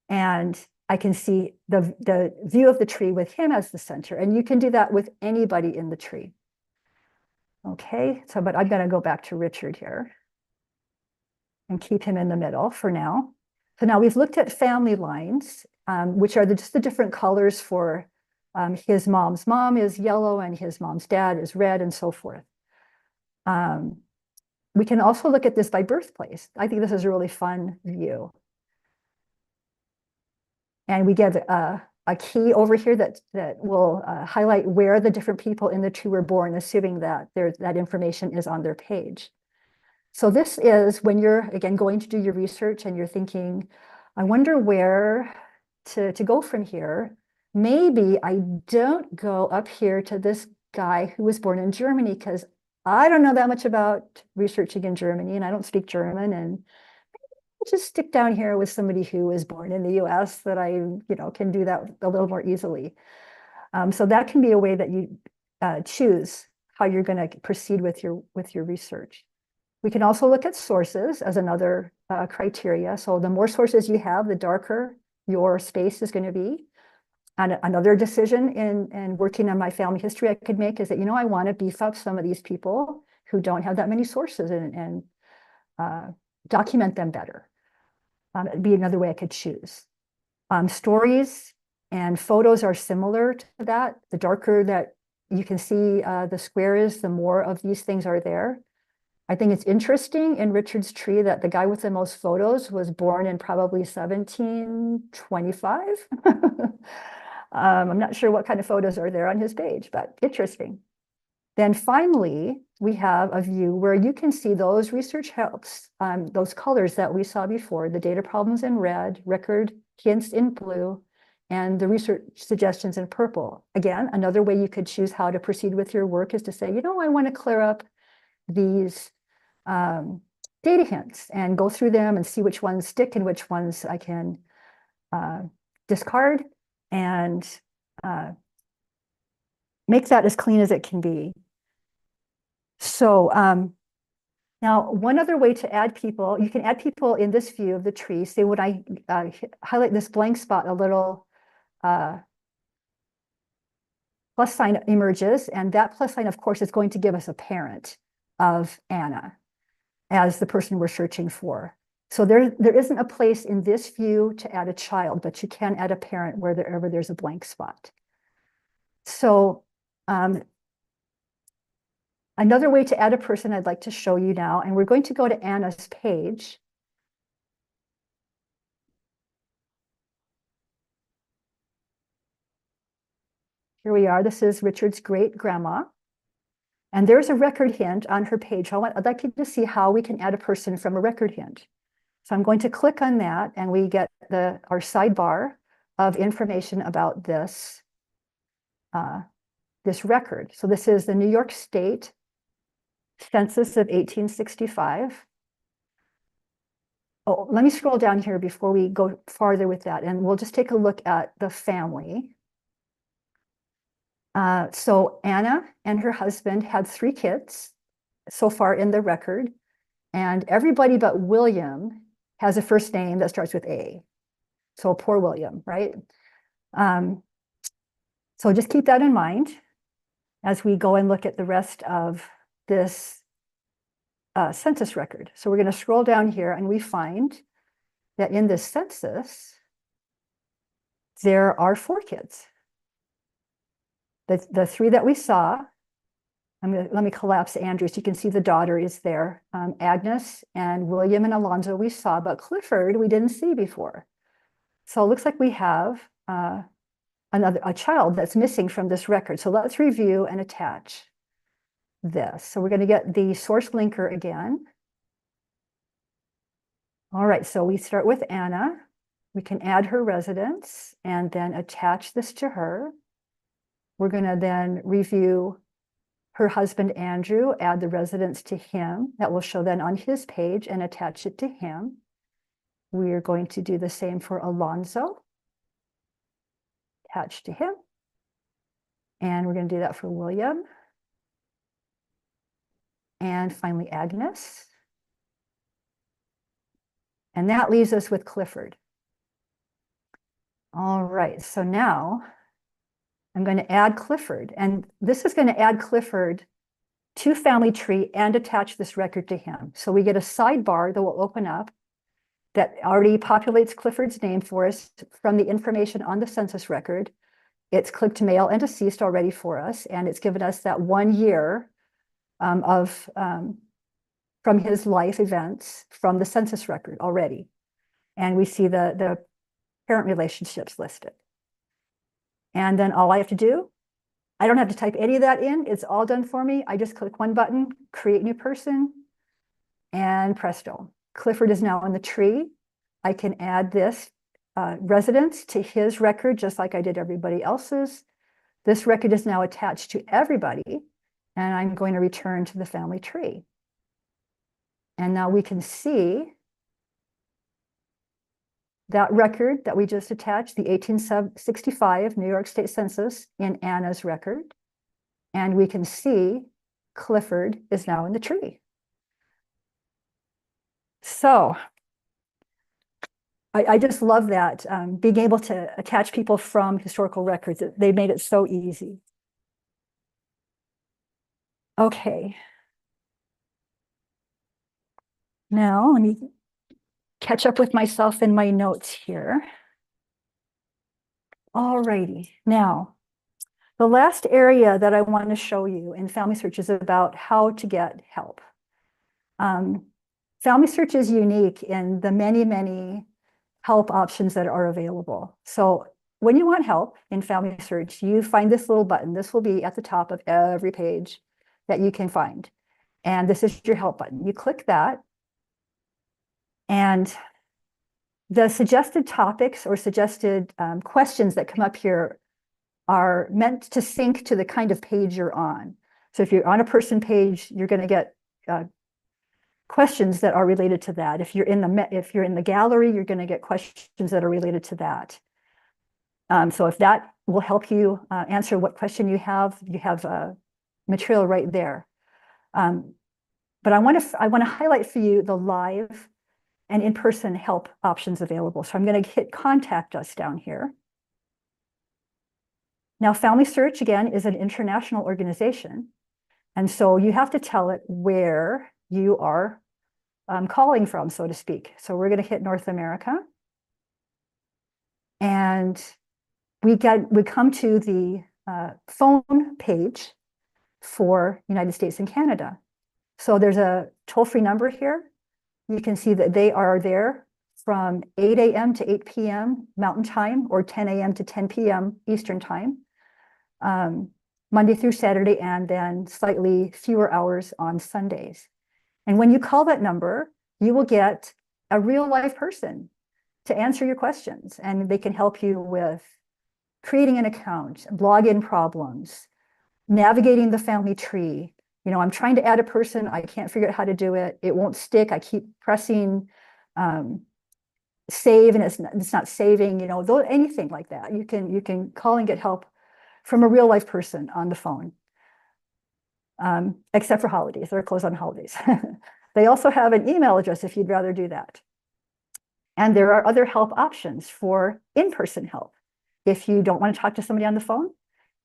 And I can see the view of the tree with him as the center. And you can do that with anybody in the tree. Okay, so but I'm going to go back to Richard here and keep him in the middle for now. So now we've looked at family lines, which are just the different colors for his mom's mom is yellow and his mom's dad is red and so forth. We can also look at this by birthplace. I think this is a really fun view. And we get a key over here that will highlight where the different people in the tree were born, assuming that that information is on their page. So this is when you're, again, going to do your research and you're thinking, I wonder where to go from here. Maybe I don't go up here to this guy who was born in Germany because I don't know that much about researching in Germany and I don't speak German, and just stick down here with somebody who was born in the US that I, can do that a little more easily. So that can be a way that you choose how you're going to proceed with your research. We can also look at sources as another criteria. So the more sources you have, the darker your space is going to be. And another decision in working on my family history I could make is that, I want to beef up some of these people who don't have that many sources and document them better. It'd be another way I could choose. Stories and photos are similar to that. The darker that you can see the square is, the more of these things are there. I think it's interesting in Richard's tree that the guy with the most photos was born in probably 1725. I'm not sure what kind of photos are there on his page, but interesting. Then finally, we have a view where you can see those research helps, those colors that we saw before, the data problems in red, record hints in blue, and the research suggestions in purple. Again, another way you could choose how to proceed with your work is to say, I want to clear up these data hints and go through them and see which ones stick and which ones I can discard and make that as clean as it can be. So now one other way to add people, you can add people in this view of the tree. Say when I highlight this blank spot, a little plus sign emerges, and that plus sign, of course, is going to give us a parent of Anna as the person we're searching for. So there isn't a place in this view to add a child, but you can add a parent wherever there's a blank spot. So another way to add a person I'd like to show you now, and we're going to go to Anna's page. Here we are. This is Richard's great grandma. And there's a record hint on her page. I'd like you to see how we can add a person from a record hint. So I'm going to click on that, and we get our sidebar of information about this record. So this is the New York State Census of 1865. Oh, let me scroll down here before we go farther with that, and we'll just take a look at the family. So Anna and her husband had 3 kids so far in the record, and everybody but William has a first name that starts with A. So poor William, right? So just keep that in mind as we go and look at the rest of this census record. So we're going to scroll down here, and we find that in this census, there are 4 kids. The 3 that we saw, let me collapse Andrew so you can see the daughter is there. Agnes and William and Alonzo we saw, but Clifford we didn't see before. So it looks like we have a child that's missing from this record. So let's review and attach this. So we're going to get the source linker again. All right, so we start with Anna. We can add her residence and then attach this to her. We're going to then review her husband, Andrew, add the residence to him. That will show then on his page and attach it to him. We are going to do the same for Alonzo. Attach to him. And we're going to do that for William. And finally, Agnes. And that leaves us with Clifford. All right, so now I'm going to add Clifford, and this is going to add Clifford to Family Tree and attach this record to him. So we get a sidebar that will open up that already populates Clifford's name for us from the information on the census record. It's clicked male and deceased already for us, and it's given us that 1 year from his life events from the census record already. And we see the parent relationships listed. And then all I have to do, I don't have to type any of that in. It's all done for me. I just click one button, create new person, and presto. Clifford is now in the tree. I can add this residence to his record, just like I did everybody else's. This record is now attached to everybody, and I'm going to return to the family tree. And now we can see that record that we just attached, the 1865 New York State Census in Anna's record. And we can see Clifford is now in the tree. So I just love that, being able to attach people from historical records. They made it so easy. Okay. Now let me catch up with myself in my notes here. All righty. Now, the last area that I want to show you in Family Search is about how to get help. Family Search is unique in the many, many help options that are available. So when you want help in Family Search, you find this little button. This will be at the top of every page that you can find. And this is your help button. You click that, and the suggested topics or suggested questions that come up here are meant to sync to the kind of page you're on. So if you're on a person page, you're going to get questions that are related to that. If you're in the gallery, you're going to get questions that are related to that. So if that will help you answer what question you have material right there. But I want to highlight for you the live and in-person help options available. So I'm going to hit Contact Us down here. Now, Family Search, again, is an international organization. And so you have to tell it where you are calling from, so to speak. So we're going to hit North America. And we come to the phone page for United States and Canada. So there's a toll-free number here. You can see that they are there from 8 a.m. to 8 p.m. Mountain Time, or 10 a.m. to 10 p.m. Eastern Time, Monday through Saturday, and then slightly fewer hours on Sundays. And when you call that number, you will get a real live person to answer your questions, and they can help you with creating an account, login problems, navigating the family tree. You know, I'm trying to add a person, I can't figure out how to do it. It won't stick. I keep pressing save, and it's not saving. You know, anything like that. You can call and get help from a real life person on the phone. Except for holidays, they're closed on holidays. They also have an email address if you'd rather do that. And there are other help options for in-person help. If you don't want to talk to somebody on the phone,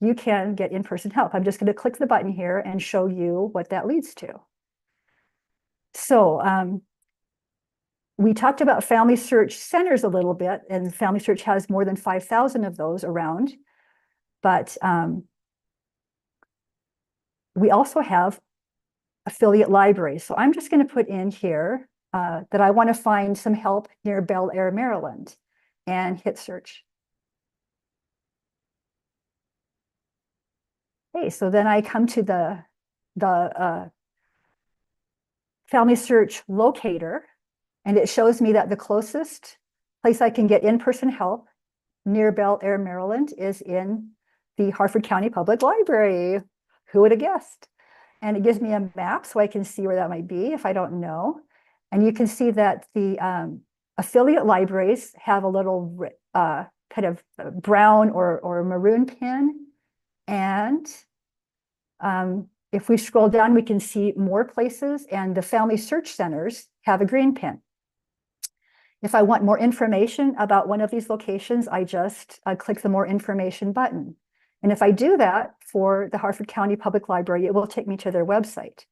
you can get in-person help. I'm just going to click the button here and show you what that leads to. So we talked about Family Search Centers a little bit, and Family Search has more than 5,000 of those around. But we also have affiliate libraries. So I'm just going to put in here that I want to find some help near Bel Air, Maryland, and hit search. Okay, so then I come to the Family Search locator, and it shows me that the closest place I can get in-person help near Bel Air, Maryland is in the Harford County Public Library. Who would have guessed? And it gives me a map so I can see where that might be if I don't know. And you can see that the affiliate libraries have a little kind of brown or maroon pin. And if we scroll down, we can see more places, and the Family Search Centers have a green pin. If I want more information about one of these locations, I just click the More Information button. And if I do that for the Harford County Public Library, it will take me to their website.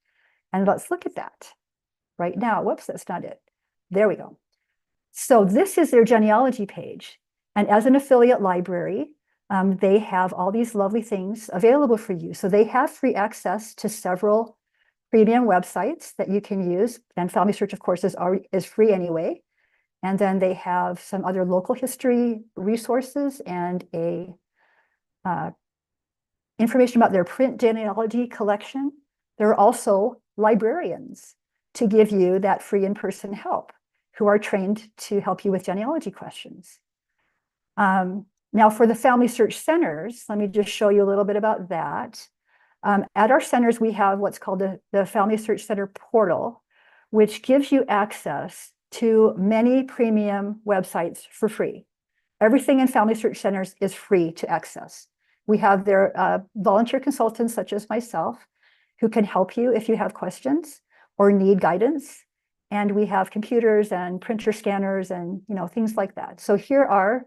And let's look at that right now. Whoops, that's not it. There we go. So this is their genealogy page. And as an affiliate library, they have all these lovely things available for you. So they have free access to several premium websites that you can use. And Family Search, of course, is free anyway. And then they have some other local history resources and information about their print genealogy collection. There are also librarians to give you that free in-person help who are trained to help you with genealogy questions. Now for the Family Search Centers, let me just show you a little bit about that. At our centers, we have what's called the Family Search Center portal, which gives you access to many premium websites for free. Everything in Family Search Centers is free to access. We have their volunteer consultants, such as myself, who can help you if you have questions or need guidance. And we have computers and printer scanners and things like that. So here are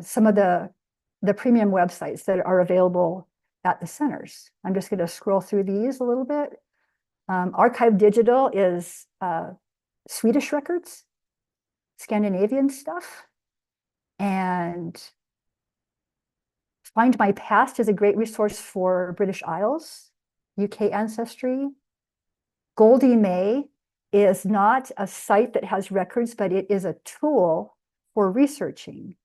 some of the premium websites that are available at the centers. I'm just going to scroll through these a little bit. Archive Digital is Swedish records, Scandinavian stuff. And Find My Past is a great resource for British Isles, UK ancestry. Goldie May is not a site that has records, but it is a tool for researching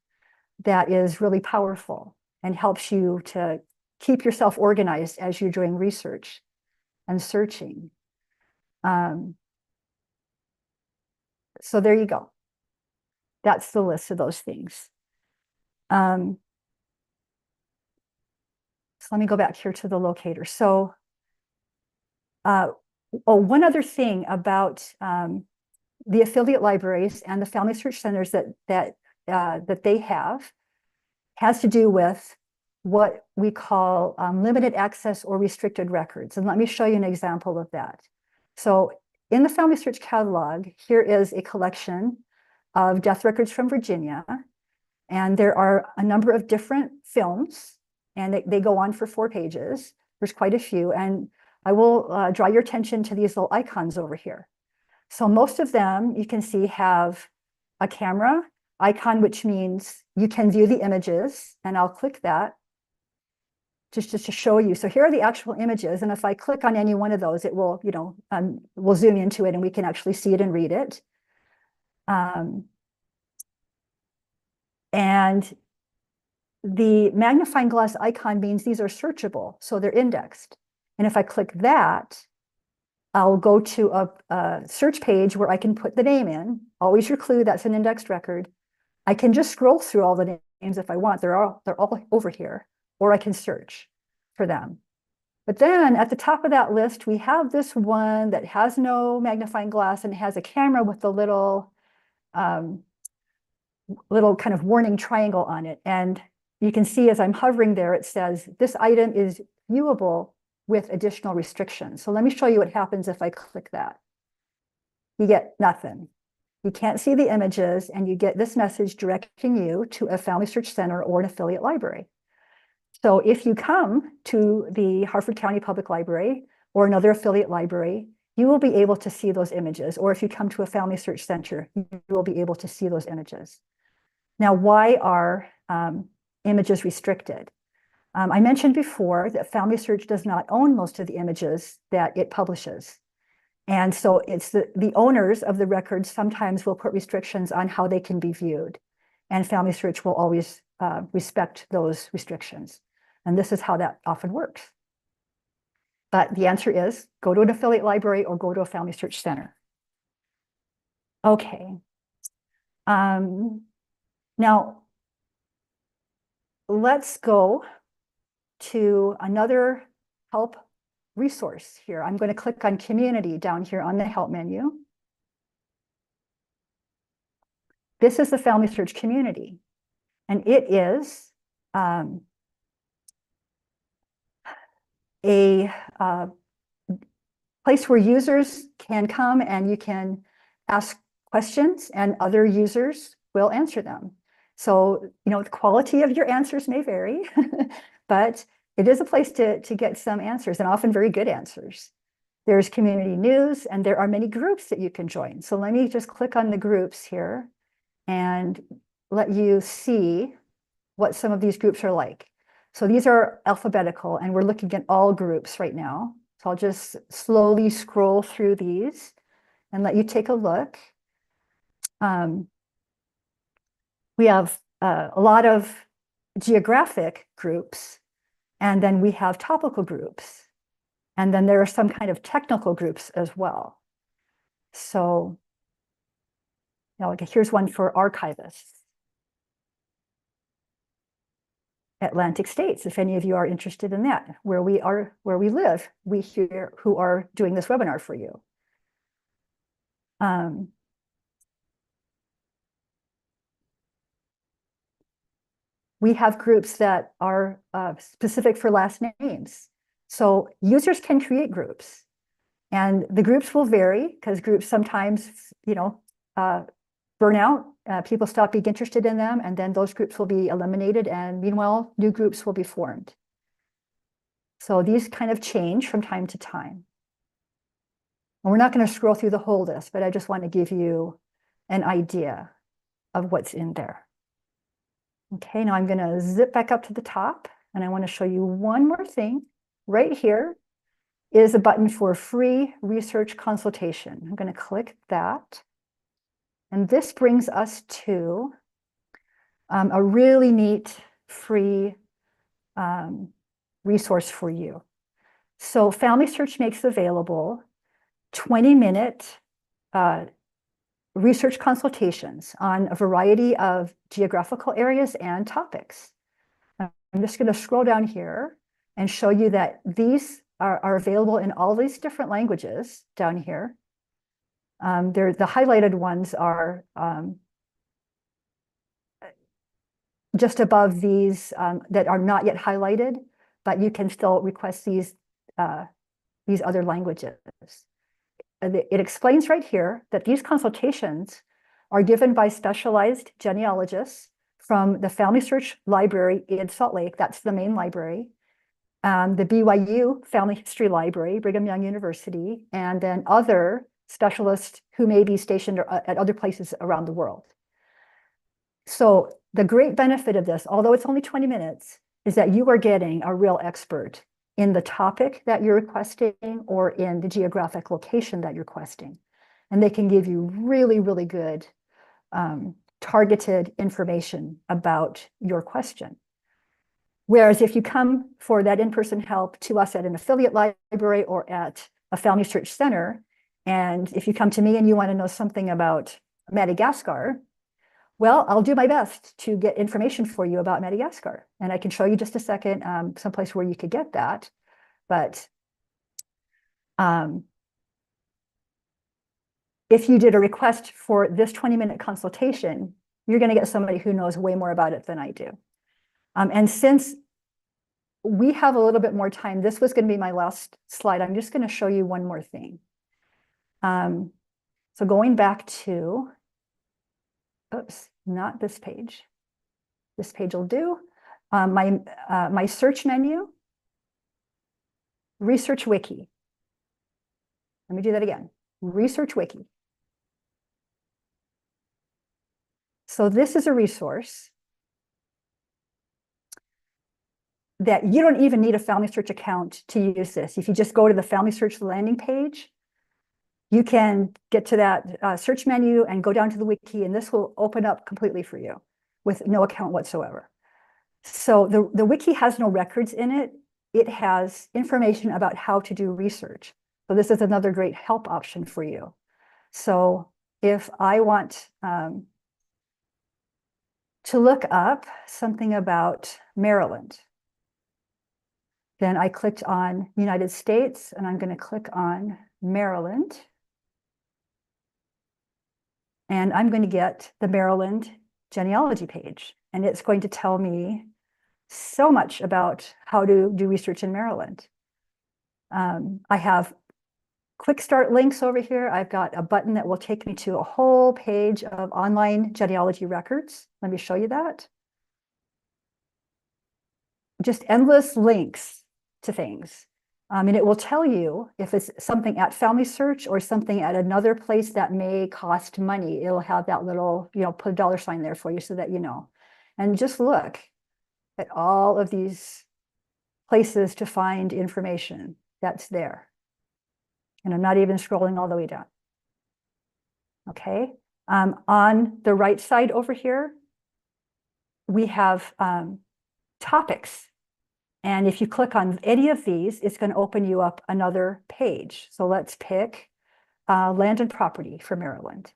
that is really powerful and helps you to keep yourself organized as you're doing research and searching. So there you go. That's the list of those things. So let me go back here to the locator. So, one other thing about the affiliate libraries and the Family Search Centers that they have has to do with what we call limited access or restricted records. And let me show you an example of that. So in the Family Search catalog, here is a collection of death records from Virginia. And there are a number of different films, and they go on for 4 pages. There's quite a few. And I will draw your attention to these little icons over here. So most of them, you can see, have a camera icon, which means you can view the images. And I'll click that just to show you. So here are the actual images. And if I click on any one of those, it will, we'll zoom into it and we can actually see it and read it. And the magnifying glass icon means these are searchable, so they're indexed. And if I click that, I'll go to a search page where I can put the name in. Always your clue, that's an indexed record. I can just scroll through all the names if I want. They're all over here, or I can search for them. But then at the top of that list, we have this one that has no magnifying glass and it has a camera with the little kind of warning triangle on it. And you can see as I'm hovering there, it says this item is viewable with additional restrictions. So let me show you what happens if I click that. You get nothing. You can't see the images, and you get this message directing you to a Family Search Center or an affiliate library. So if you come to the Harford County Public Library or another affiliate library, you will be able to see those images. Or if you come to a Family Search Center, you will be able to see those images. Now, why are images restricted? I mentioned before that Family Search does not own most of the images that it publishes. And so it's the owners of the records sometimes will put restrictions on how they can be viewed. And Family Search will always respect those restrictions. And this is how that often works. But the answer is go to an affiliate library or go to a Family Search Center. Okay. Now, let's go to another help resource here. I'm going to click on Community down here on the Help menu. This is the Family Search Community, and it is a place where users can come and you can ask questions and other users will answer them. So, the quality of your answers may vary, but it is a place to get some answers, and often very good answers. There's community news, and there are many groups that you can join. So let me just click on the groups here and let you see what some of these groups are like. So these are alphabetical, and we're looking at all groups right now. So I'll just slowly scroll through these and let you take a look. We have a lot of geographic groups, and then we have topical groups. And then there are some kind of technical groups as well. So here's one for archivists. Atlantic States, if any of you are interested in that, where we live, we here who are doing this webinar for you. We have groups that are specific for last names. So users can create groups, And the groups will vary because groups sometimes, burn out. People stop being interested in them, and then those groups will be eliminated. And meanwhile, new groups will be formed. So these kind of change from time to time. And we're not going to scroll through the whole list, but I just want to give you an idea of what's in there. Okay, now I'm going to zip back up to the top, and I want to show you one more thing. Right here is a button for free research consultation. I'm going to click that. And this brings us to a really neat free resource for you. So FamilySearch makes available 20-minute research consultations on a variety of geographical areas and topics. I'm just going to scroll down here and show you that these are available in all these different languages down here. The highlighted ones are just above these that are not yet highlighted, but you can still request these other languages. It explains right here that these consultations are given by specialized genealogists from the FamilySearch Library in Salt Lake. That's the main library. The BYU Family History Library, Brigham Young University, and then other specialists who may be stationed at other places around the world. So the great benefit of this, although it's only 20 minutes, is that you are getting a real expert in the topic that you're requesting or in the geographic location that you're requesting. And they can give you really, really good targeted information about your question. Whereas if you come for that in-person help to us at an affiliate library or at a FamilySearch Center, and if you come to me and you want to know something about Madagascar, well, I'll do my best to get information for you about Madagascar. And I can show you just a second someplace where you could get that. But if you did a request for this 20-minute consultation, you're going to get somebody who knows way more about it than I do. And since we have a little bit more time, this was going to be my last slide. I'm just going to show you one more thing. So going back to, oops, not this page. This page will do. My search menu, Research Wiki. Let me do that again. Research Wiki. So this is a resource that you don't even need a FamilySearch account to use this. If you just go to the FamilySearch landing page, you can get to that search menu and go down to the wiki, and this will open up completely for you with no account whatsoever. So the wiki has no records in it. It has information about how to do research. So this is another great help option for you. So if I want to look up something about Maryland, then I clicked on United States, and I'm going to click on Maryland. And I'm going to get the Maryland genealogy page. And it's going to tell me so much about how to do research in Maryland. I have quick start links over here. I've got a button that will take me to a whole page of online genealogy records. Let me show you that. Just endless links to things. And it will tell you if it's something at FamilySearch or something at another place that may cost money. It'll have that little, put a dollar sign there for you so that you know. And just look at all of these places to find information that's there. And I'm not even scrolling all the way down. Okay. On the right side over here, we have topics. And if you click on any of these, it's going to open you up another page. So let's pick land and property for Maryland.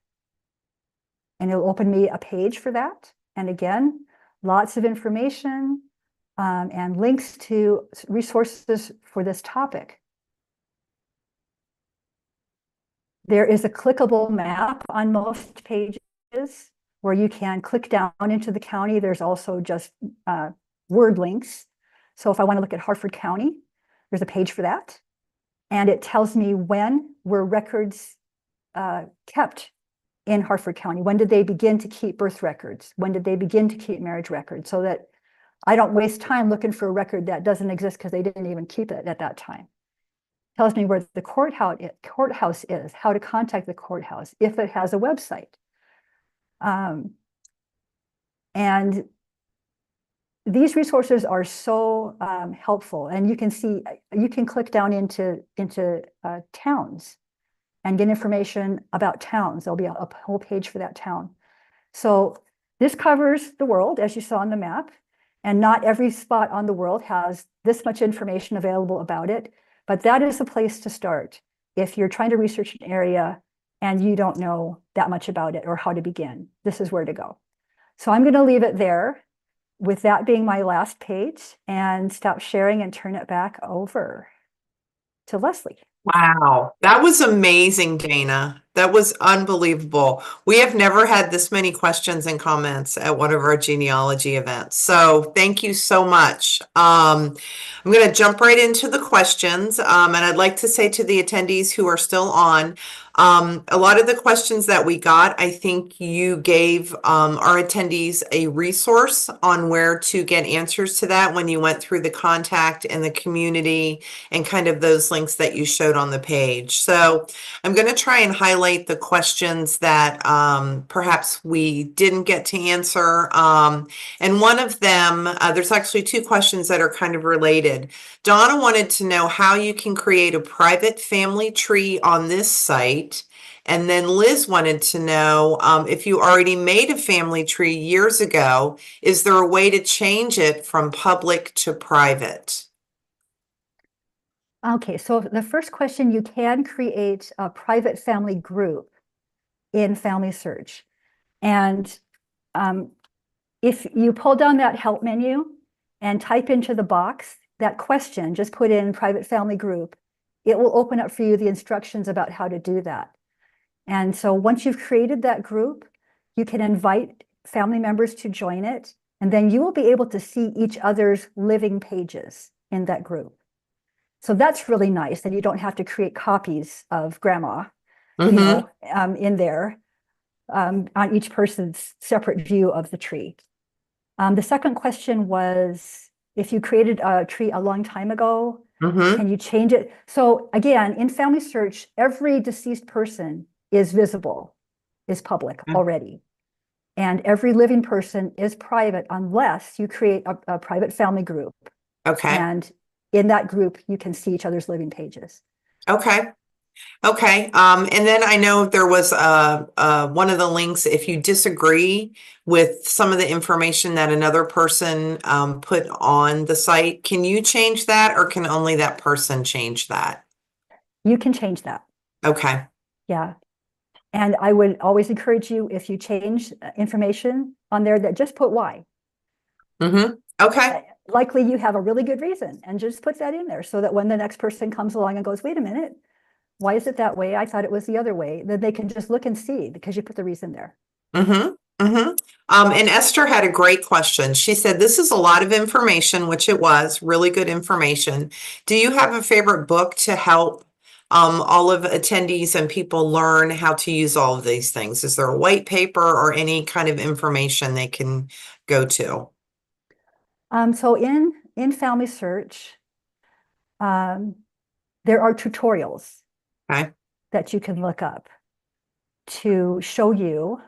And it'll open me a page for that. And again, lots of information and links to resources for this topic. There is a clickable map on most pages where you can click down into the county. There's also just word links. So if I want to look at Harford County, there's a page for that. And it tells me when were records kept in Harford County. When did they begin to keep birth records? When did they begin to keep marriage records? So that I don't waste time looking for a record that doesn't exist because they didn't even keep it at that time. It tells me where the courthouse is, how to contact the courthouse, if it has a website. And these resources are so helpful. And you can see, you can click down into towns and get information about towns. There'll be a whole page for that town. So this covers the world, as you saw on the map, and not every spot on the world has this much information available about it, but that is a place to start if you're trying to research an area and you don't know that much about it or how to begin. This is where to go. So I'm going to leave it there with that being my last page and stop sharing and turn it back over to Leslie. Wow, that was amazing, Dana. That was unbelievable. We have never had this many questions and comments at one of our genealogy events. So thank you so much. I'm going to jump right into the questions. And I'd like to say to the attendees who are still on, a lot of the questions that we got, I think you gave our attendees a resource on where to get answers to that when you went through the contact and the community and kind of those links that you showed on the page. So I'm going to try and highlight the questions that perhaps we didn't get to answer. And one of them, there's actually two questions that are kind of related. Donna wanted to know how you can create a private family tree on this site. And then Liz wanted to know if you already made a family tree years ago, is there a way to change it from public to private? Okay, so the first question, you can create a private family group in FamilySearch. And if you pull down that help menu and type into the box that question, just put in private family group, it will open up for you the instructions about how to do that. And so once you've created that group, you can invite family members to join it, and then you will be able to see each other's living pages in that group. So that's really nice, and you don't have to create copies of grandma, you know, in there on each person's separate view of the tree. The second question was, if you created a tree a long time ago, can you change it? So again, in FamilySearch, every deceased person is visible, is public already. And every living person is private unless you create a private family group. Okay. And in that group, you can see each other's living pages. Okay. Okay. And then I know there was one of the links, if you disagree with some of the information that another person put on the site, can you change that, or can only that person change that? You can change that. Okay. Yeah. And I would always encourage you, if you change information on there, that just put why. Okay. Likely you have a really good reason, and just put that in there so that when the next person comes along and goes, wait a minute, why is it that way? I thought it was the other way. Then they can just look and see because you put the reason there. And Esther had a great question. She said, this is a lot of information, which it was really good information. Do you have a favorite book to help all of attendees and people learn how to use all of these things? Is there a white paper or any kind of information they can go to? So in FamilySearch, there are tutorials that you can look up to show you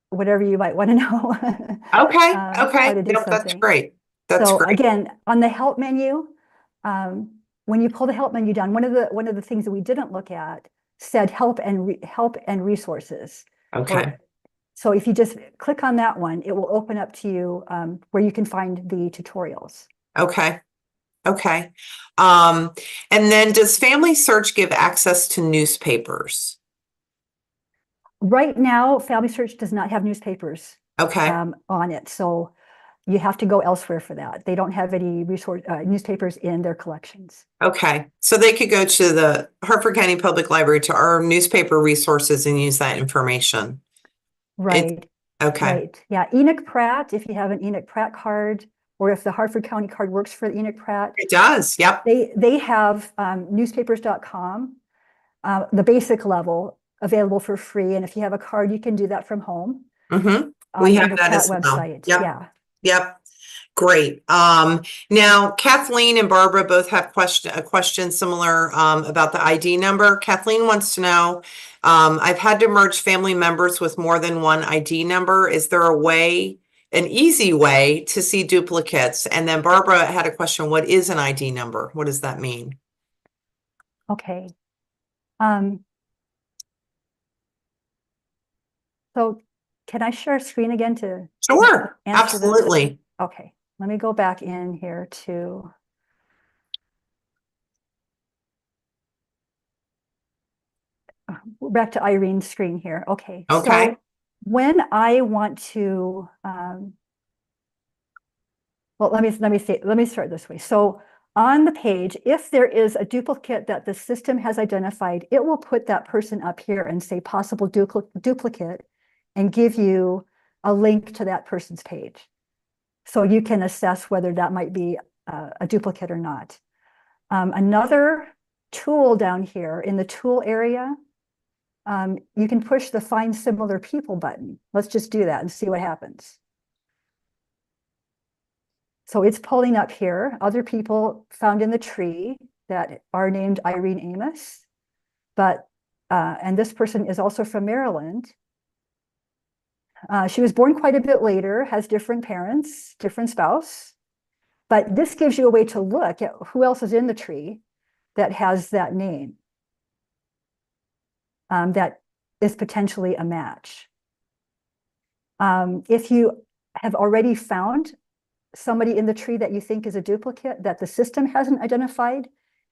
whatever you might want to know. Okay. How to do Yep, that's something. great. That's so great. Again, on the help menu, when you pull the help menu down, one of the things that we didn't look at said help and resources. Okay. So if you just click on that one, it will open up to you where you can find the tutorials. Okay. Okay. And then does FamilySearch give access to newspapers? Right now, FamilySearch does not have newspapers on it. So you have to go elsewhere for that. They don't have any newspapers in their collections. Okay. So they could go to the Harford County Public Library to our newspaper resources and use that information. Right. Okay. Right. Yeah. Enoch Pratt, if you have an Enoch Pratt card, or if the Hartford County card works for Enoch Pratt, It does. Yep. they have newspapers.com, the basic level available for free. And if you have a card, you can do that from home Mm-hmm. on We the have Enoch that Pratt as well. website. Yep. Yeah. Yep. Great. Now Kathleen and Barbara both have a question similar about the ID number. Kathleen wants to know, I've had to merge family members with more than one ID number. Is there a way, an easy way to see duplicates? And then Barbara had a question, what is an ID number? What does that mean? Okay. So can I share a screen again to Sure, answer this? absolutely. Okay, let me go back in here to back to Irene's screen here. Okay. Okay. So when I want to well, let me start this way. So on the page, if there is a duplicate that the system has identified, it will put that person up here and say possible duplicate and give you a link to that person's page. So you can assess whether that might be a duplicate or not. Another tool down here in the tool area, you can push the Find Similar People button. Let's just do that and see what happens. So it's pulling up here other people found in the tree that are named Irene Amos, but and this person is also from Maryland. She was born quite a bit later, has different parents, different spouse, but this gives you a way to look at who else is in the tree that has that name, that is potentially a match. If you have already found somebody in the tree that you think is a duplicate that the system hasn't identified,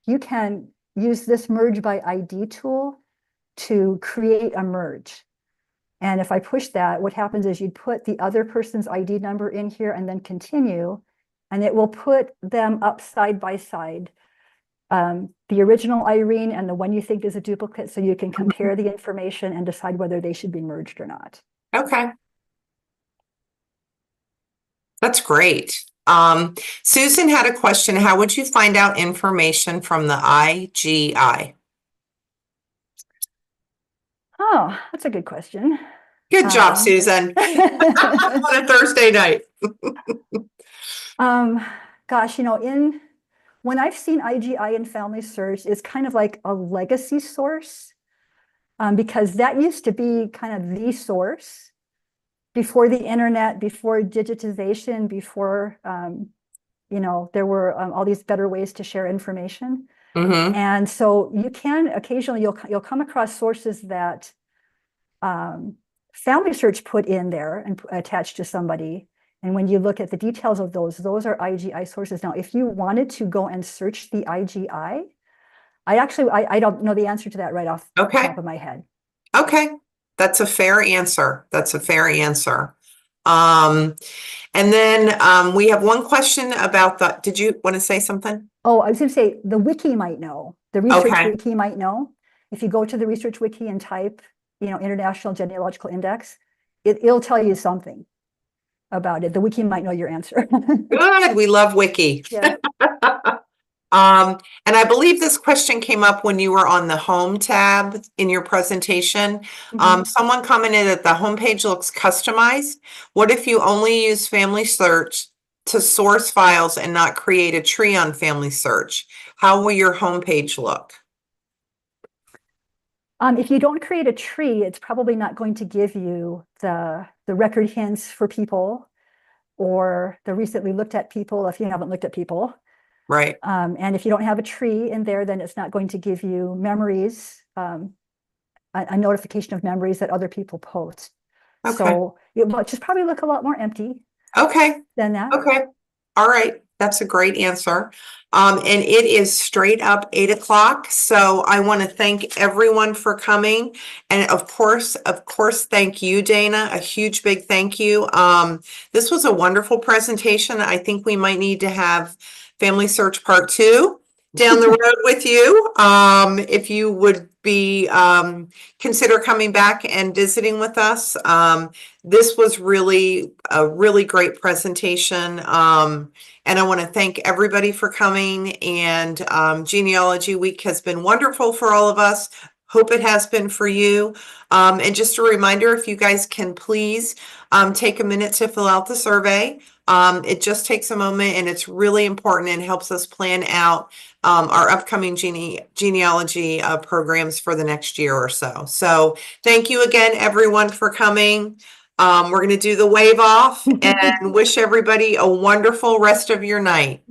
you can use this merge by ID tool to create a merge. And if I push that, what happens is you'd put the other person's ID number in here and then continue, and it will put them up side by side, the original Irene and the one you think is a duplicate, so you can compare the information and decide whether they should be merged or not. Okay. That's great. Susan had a question. How would you find out information from the IGI? Oh, that's a good question. Good job, Susan. On a Thursday night. Gosh, when I've seen IGI and Family Search, it's kind of like a legacy source, because that used to be kind of the source before the internet, before digitization, before there were all these better ways to share information. Mm-hmm. And so you can occasionally you'll come across sources that Family Search put in there and attached to somebody. And when you look at the details of those are IGI sources. Now, if you wanted to go and search the IGI, I don't know the answer to that right off the top of my head. Okay. That's a fair answer. That's a fair answer. And then we have one question about did you want to say something? Oh, I was going to say the wiki might know. The research wiki might know. If you go to the research wiki and type, International Genealogical Index, it'll tell you something about it. The wiki might know your answer. Good. We love wiki. Yeah. And I believe this question came up when you were on the home tab in your presentation. Someone commented that the homepage looks customized. What if you only use Family Search to source files and not create a tree on Family Search? How will your homepage look? If you don't create a tree, it's probably not going to give you the record hints for people or the recently looked at people if you haven't looked at people. Right. And if you don't have a tree in there, then it's not going to give you memories, a notification of memories that other people post. Okay. So it will just probably look a lot more empty. Okay. Than that. Okay. All right. That's a great answer. And it is straight up 8 o'clock. So I want to thank everyone for coming. And of course, thank you, Dana. A huge big thank you. This was a wonderful presentation. I think we might need to have Family Search Part 2 down the road with you. If you would be consider coming back and visiting with us. This was really a really great presentation. And I want to thank everybody for coming. And Genealogy Week has been wonderful for all of us. Hope it has been for you. And just a reminder, if you guys can please take a minute to fill out the survey. It just takes a moment, and it's really important and helps us plan out our upcoming genealogy programs for the next year or so. So thank you again, everyone, for coming. We're going to do the wave off and wish everybody a wonderful rest of your night.